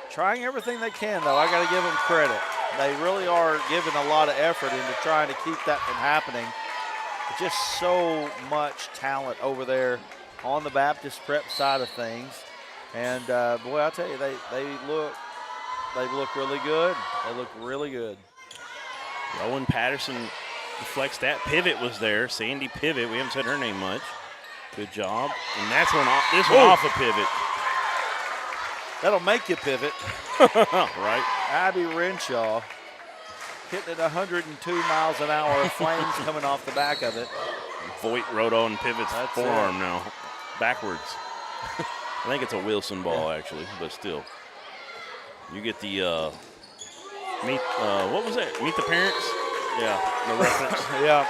Trying everything they can, though. I got to give them credit. They really are giving a lot of effort into trying to keep that from happening. Just so much talent over there on the Baptist Prep side of things. And, boy, I'll tell you, they look really good. They look really good. Rowan Patterson deflects that. Pivot was there. Sandy Pivot. We haven't said her name much. Good job. And that's one off, this one off a pivot. That'll make you pivot. Right. Abby Renshaw hitting it 102 miles an hour. Flames coming off the back of it. Voigt rode on Pivot's That's forearm now. Backwards. I think it's a Wilson ball, actually, but still. You get the, what was that? Meet the Parents? Yeah, the reference. Yeah.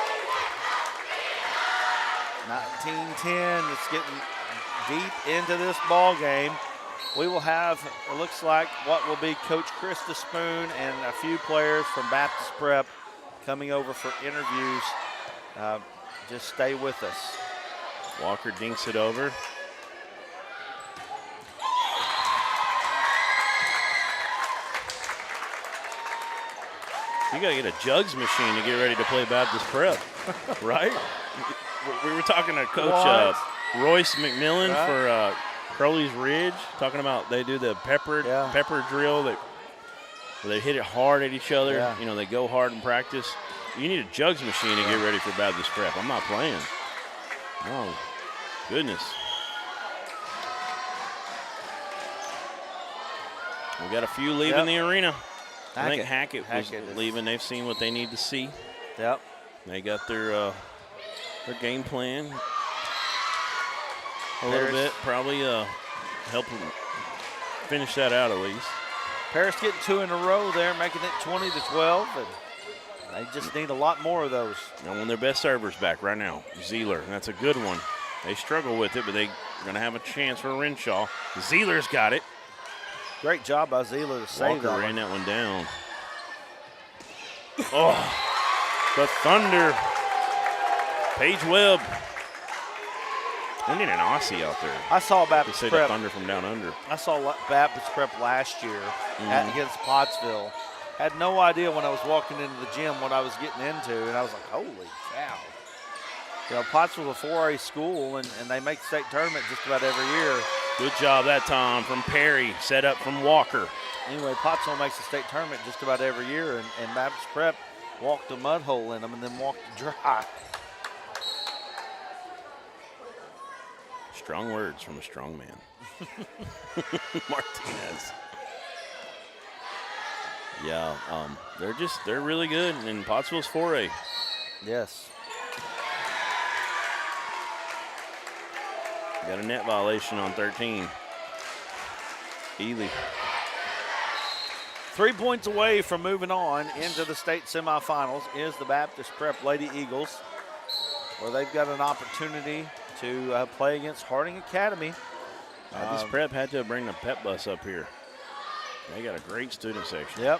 19-10, it's getting deep into this ball game. We will have, it looks like, what will be Coach Krista Spoon and a few players from Baptist Prep coming over for interviews. Just stay with us. Walker dinks it over. You got to get a jugs machine to get ready to play Baptist Prep, right? We were talking to Coach Royce McMillan for Crowley's Ridge, talking about they do the pepper drill. They hit it hard at each other. Yeah. You know, they go hard in practice. You need a jugs machine to get ready for Baptist Prep. I'm not playing. Oh, goodness. We got a few leaving the arena. I think Hackett was leaving. They've seen what they need to see. Yep. They got their game plan a little bit. Probably help them finish that out at least. Paris getting 2 in a row there, making it 20-12. And they just need a lot more of those. And one of their best servers back right now, Zeeler. That's a good one. They struggle with it, but they're going to have a chance for Renshaw. Zeeler's got it. Great job by Zeeler to save Walker that ran that one down. Oh, the Thunder. Paige Webb We need an Aussie out there. I saw To Baptist say the Prep. thunder from down under. I saw Baptist Prep last year against Pottsville. Had no idea when I was walking into the gym what I was getting into, and I was like, holy cow. You know, Pottsville's a 4A school, and they make the state tournament just about every year. Good job that time from Perry, set up from Walker. Anyway, Pottsville makes the state tournament just about every year, and Baptist Prep walked a mud hole in them and then walked dry. Strong words from a strong man. Martinez. Yeah, they're really good, and Pottsville's 4A. Yes. Got a net violation on 13. Ely. 3 points away from moving on into the state semifinals is the Baptist Prep Lady Eagles, where they've got an opportunity to play against Harding Academy. Baptist Prep had to bring the pep bus up here. They got a great student section. Yep.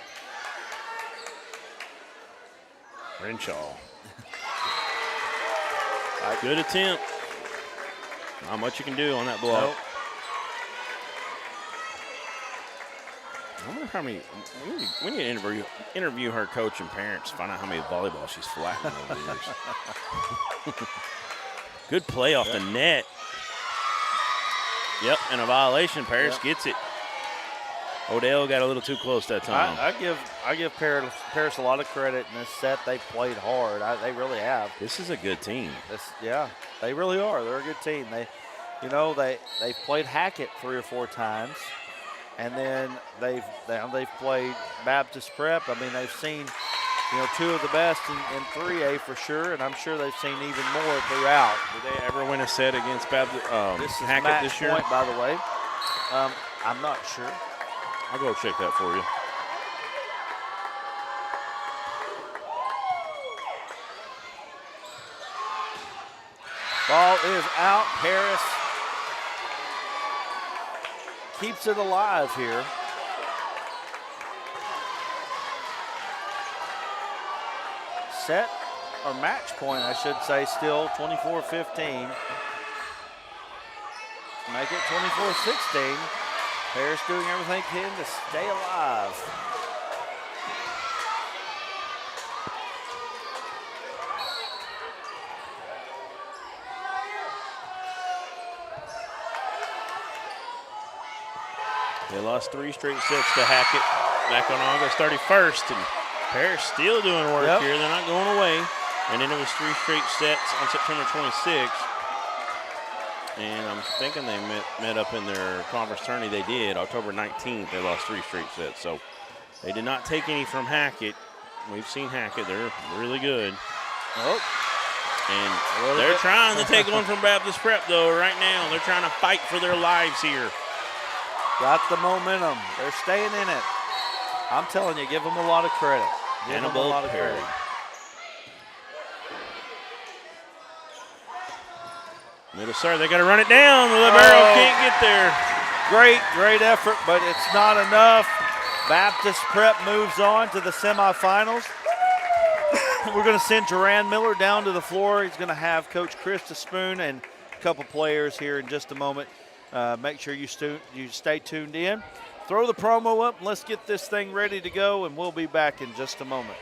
Renshaw. Good attempt. Not much you can do on that block. Nope. I wonder how many. We need to interview her coach and parents, find out how many volleyball she's flattened over the years. Good play off the net. Yep, and a violation. Paris gets it. Odell got a little too close that time. I give Paris a lot of credit in this set. They played hard. They really have. This is a good team. Yeah, they really are. They're a good team. They've played Hackett 3 or 4 times, and then they've played Baptist Prep. I mean, they've seen 2 of the best in 3A for sure, and I'm sure they've seen even more throughout. Did they ever win a set against Baptist This is Hackett match this year? point, by the way. I'm not sure. I'll go check that for you. Ball is out. Paris keeps it alive here. Set or match point, I should say, still 24-15. Make it 24-16. Paris doing everything they can to stay alive. They lost 3 straight sets to Hackett back on August 31st, and Paris still doing work here. They're not going away. And then it was 3 straight sets on September 26th. And I'm thinking they met up in their conference tourney. They did. October 19th, they lost 3 straight sets. So they did not take any from Hackett. We've seen Hackett. They're really good. Oh. And they're trying to take one from Baptist Prep, though, right now. They're trying to fight for their lives here. Got the momentum. They're staying in it. I'm telling you, give them a lot of credit. Give them a lot of credit. Middle serve, they got to run it down. The libero can't get there. Great effort, but it's not enough. Baptist Prep moves on to the semifinals. We're going to send Duran Miller down to the floor. He's going to have Coach Krista Spoon and a couple players here in just a moment. Make sure you stay tuned in. Throw the promo up, and let's get this thing ready to go, and we'll be back in just a moment.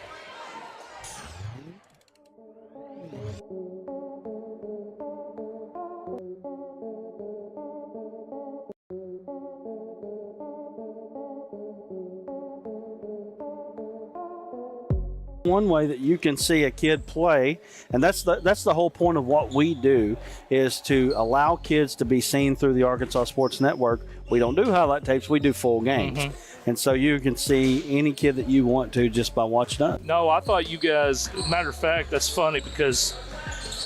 One way that you can see a kid play, and that's the whole point of what we do, is to allow kids to be seen through the Arkansas Sports Network. We don't do highlight tapes, we do full games. And so you can see any kid that you want to just by watching us. No, I thought you guys, matter of fact, that's funny because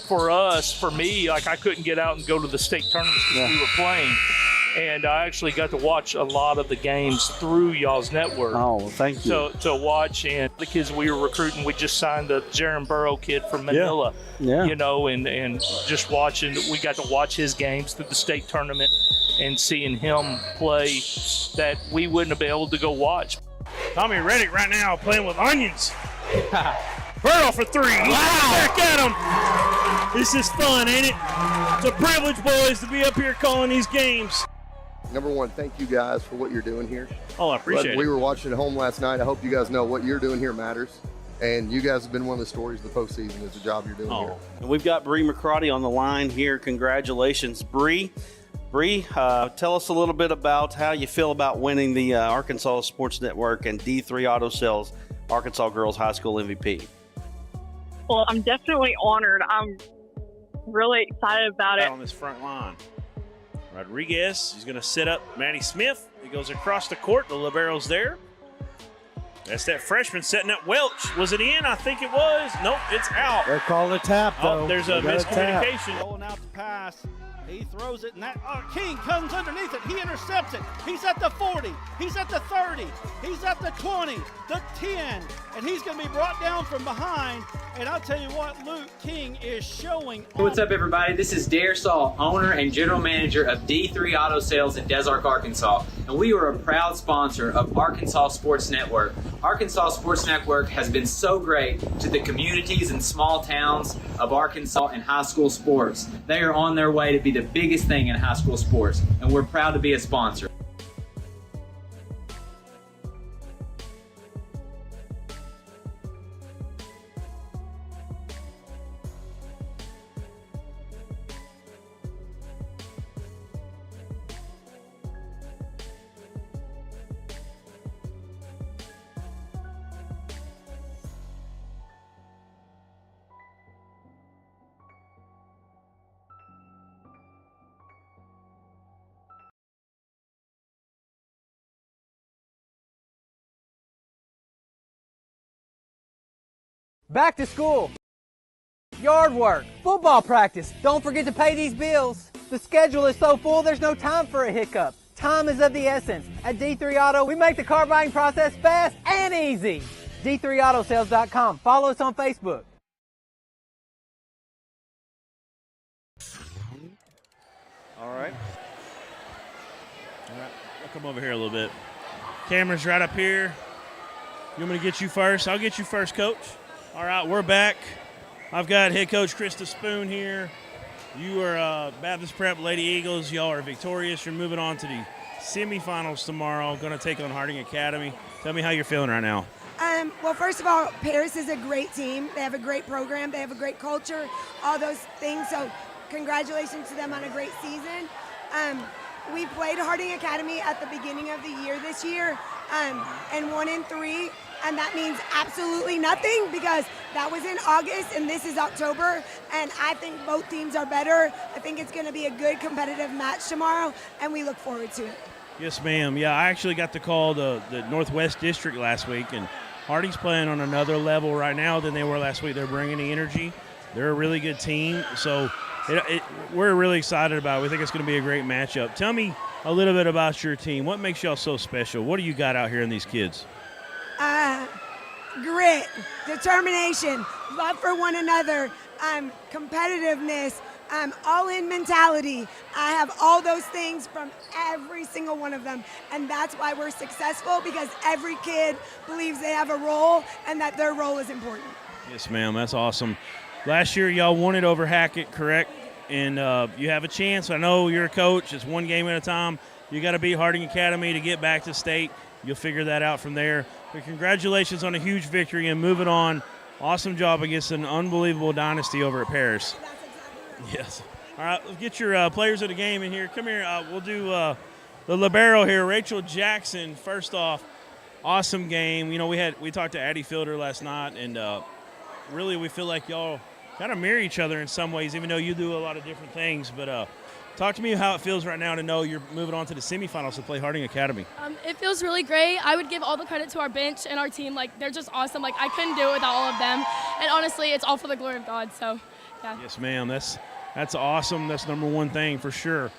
for me, like I couldn't get out and go to the state tournaments because we were playing. And I actually got to watch a lot of the games through y'all's network. Oh, well, thank you. To watch, and the kids we were recruiting, we just signed the Jaron Burrow kid from Manila. Yeah. And just watching, we got to watch his games through the state tournament and seeing him play that we wouldn't have been able to go watch. Tommy Reddick right now playing with onions. Burrow for 3. Wow. Back at him. This is fun, ain't it? It's a privilege, boys, to be up here calling these games. Number one, thank you guys for what you're doing here. Oh, I appreciate it. We were watching at home last night. I hope you guys know what you're doing here matters. And you guys have been one of the stories of the postseason is the job you're doing here. And we've got Bree McCarty on the line here. Congratulations, Bree. Bree, tell us a little bit about how you feel about winning the Arkansas Sports Network and D3 Auto Sales Arkansas Girls High School MVP. Well, I'm definitely honored. I'm really excited about it. On this front line. Rodriguez, he's going to set up Maddie Smith. He goes across the court. The libero's there. That's that freshman setting up Welch. Was it in? I think it was. Nope, it's out. They're calling a tap, though. Oh, there's a miscommunication. Rolling out the pass. He throws it, and King comes underneath it. He intercepts it. He's at the 40. He's at the 30. He's at the 20, the 10, and he's going to be brought down from behind. And I'll tell you what, Luke King is showing. What's up, everybody? This is Dare Saul, owner and general manager of D3 Auto Sales in Des Arc, Arkansas, and we are a proud sponsor of Arkansas Sports Network. Arkansas Sports Network has been so great to the communities and small towns of Arkansas and high school sports. They are on their way to be the biggest thing in high school sports, and we're proud to be a sponsor. Back to school, yard work, football practice. Don't forget to pay these bills. The schedule is so full, there's no time for a hiccup. Time is of the essence. At D3 Auto, we make the car buying process fast and easy. D3Autosales.com. Follow us on Facebook. All right. I'll come over here a little bit. Camera's right up here. You want me to get you first? I'll get you first, Coach. All right, we're back. I've got head coach Krista Spoon here. You are Baptist Prep Lady Eagles. Y'all are victorious. You're moving on to the semifinals tomorrow. Going to take on Harding Academy. Tell me how you're feeling right now. Well, first of all, Paris is a great team. They have a great program. They have a great culture, all those things. So congratulations to them on a great season. We played Harding Academy at the beginning of the year this year and 1-3. And that means absolutely nothing because that was in August and this is October. And I think both teams are better. I think it's going to be a good competitive match tomorrow, and we look forward to it. Yes, ma'am. Yeah, I actually got to call the Northwest District last week, and Harding's playing on another level right now than they were last week. They're bringing the energy. They're a really good team. So we're really excited about it. We think it's going to be a great matchup. Tell me a little bit about your team. What makes y'all so special? What do you got out here in these kids? Grit, determination, love for one another, competitiveness, all-in mentality. I have all those things from every single one of them, and that's why we're successful, because every kid believes they have a role and that their role is important. Yes, ma'am. That's awesome. Last year, y'all won it over Hackett, correct? And you have a chance. I know you're a coach. It's one game at a time. You got to beat Harding Academy to get back to state. You'll figure that out from there. But congratulations on a huge victory and moving on. Awesome job against an unbelievable dynasty over at Paris. Yes. All right, let's get your players of the game in here. Come here. We'll do the libero here. Rachel Jackson, first off, awesome game. You know, we talked to Addie Fielder last night, and really we feel like y'all kind of mirror each other in some ways, even though you do a lot of different things. But talk to me how it feels right now to know you're moving on to the semifinals to play Harding Academy. It feels really great. I would give all the credit to our bench and our team. Like, they're just awesome. Like, I couldn't do it without all of them. And honestly, it's all for the glory of God. So, yeah. Yes, ma'am. That's awesome. That's number one thing for sure.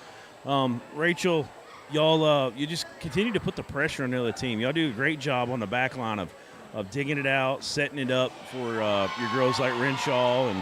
Rachel, y'all, you just continue to put the pressure on the other team. Y'all do a great job on the back line of digging it out, setting it up for your girls like Renshaw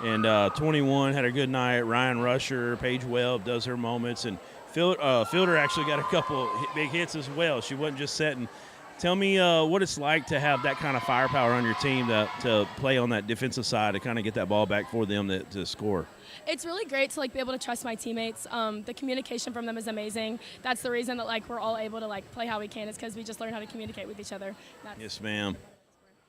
and 21 had a good night. Ryan Rusher, Paige Webb does her moments, and Fielder actually got a couple big hits as well. She wasn't just setting Tell me what it's like to have that kind of firepower on your team to play on that defensive side to kind of get that ball back for them to score. It's really great to be able to trust my teammates. The communication from them is amazing. That's the reason that we're all able to play how we can. Is because we just learn how to communicate with each other. Yes, ma'am.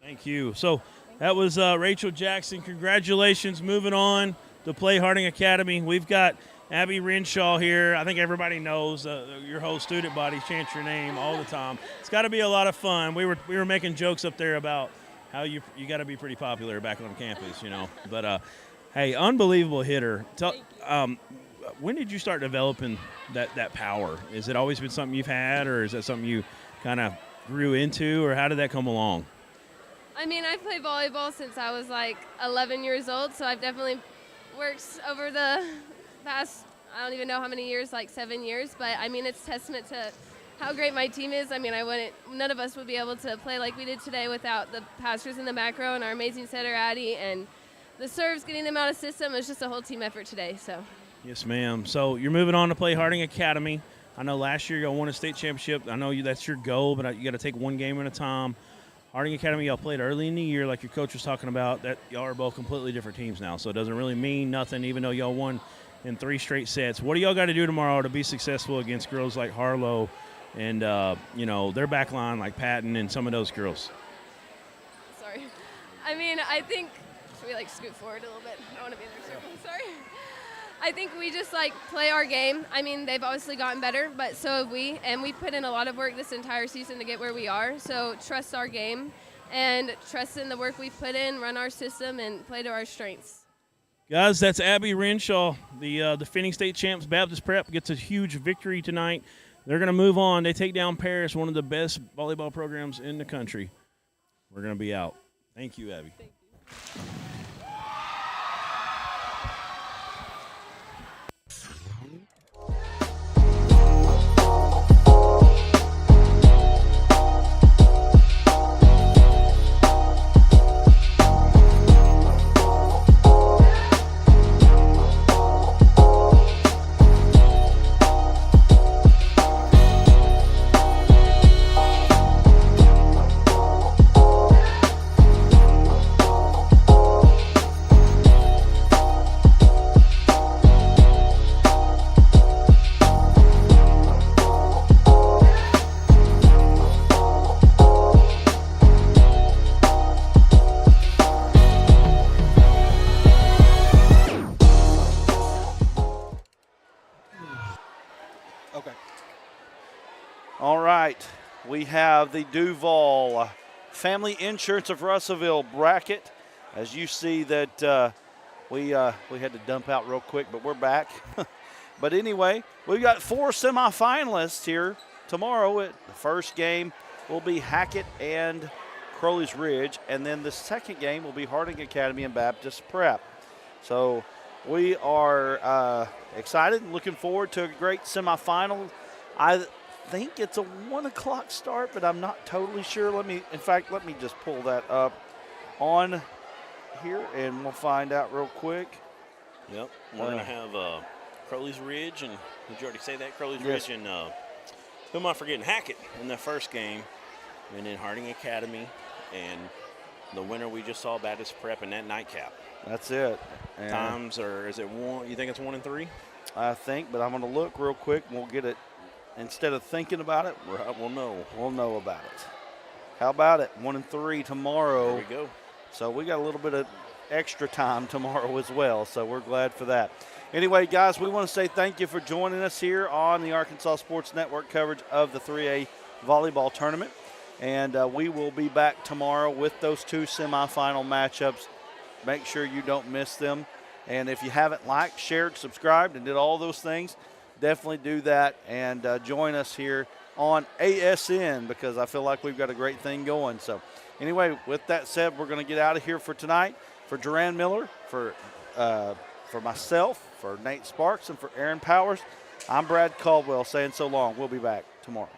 Thank you. So that was Rachel Jackson. Congratulations. Moving on to play Harding Academy. We've got Abby Renshaw here. I think everybody knows your whole student body chants your name all the time. It's got to be a lot of fun. We were making jokes up there about how you got to be pretty popular back on campus, But hey, unbelievable hitter. When did you start developing that power? Has it always been something you've had, or is that something you kind of grew into, or how did that come along? I mean, I've played volleyball since I was 11 years old, so I've definitely worked over the past, I don't even know how many years, 7 years, but I mean, it's testament to how great my team is. I mean, none of us would be able to play like we did today without the passers in the back row and our amazing setter, Addie, and the serves, getting them out of system. It was just a whole team effort today. So. Yes, ma'am. So you're moving on to play Harding Academy. I know last year y'all won a state championship. I know that's your goal, but you got to take one game at a time. Harding Academy, y'all played early in the year, like your coach was talking about. That y'all are both completely different teams now, so it doesn't really mean nothing, even though y'all won in 3 straight sets. What do y'all got to do tomorrow to be successful against girls like Harlow and their back line like Patton and some of those girls? Sorry. I mean, I think should we scoot forward a little bit? I want to be in their circle. Sorry. I think we just play our game. I mean, they've obviously gotten better, but so have we, and we put in a lot of work this entire season to get where we are. So trust our game and trust in the work we've put in, run our system, and play to our strengths. Guys, that's Abby Renshaw, the defending state champs. Baptist Prep gets a huge victory tonight. They're going to move on. They take down Paris, one of the best volleyball programs in the country. We're going to be out. Thank you, Abby. Thank you. We have the Duval Family Insurance of Russellville bracket. As you see that we had to dump out real quick, but we're back. But anyway, we've got 4 semifinalists here tomorrow. The first game will be Hackett and Crowley's Ridge, and then the second game will be Harding Academy and Baptist Prep. So we are excited and looking forward to a great semifinal. I think it's a 1 o'clock start, but I'm not totally sure. Let me just pull that up on here, and we'll find out real quick. Yep, we're going to have Crowley's Ridge, and did you already say that? Crowley's Yes. Ridge and who am I forgetting? Hackett in the first game, and then Harding Academy, and the winner we just saw, Baptist Prep, in that nightcap. That's it. And Times, or is it 1? You think it's 1 and 3? I think, but I'm going to look real quick, and we'll get it. Instead of thinking about it, we'll know. We'll know about it. How about it? 1 and 3 tomorrow. There we go. So we got a little bit of extra time tomorrow as well, so we're glad for that. Anyway, guys, we want to say thank you for joining us here on the Arkansas Sports Network coverage of the 3A volleyball tournament. And we will be back tomorrow with those 2 semifinal matchups. Make sure you don't miss them. And if you haven't liked, shared, subscribed, and did all those things, definitely do that and join us here on ASN, because I feel like we've got a great thing going. So anyway, with that said, we're going to get out of here for tonight. For Duran Miller, for myself, for Nate Sparks, and for Aaron Powers, I'm Brad Caldwell saying so long. We'll be back tomorrow.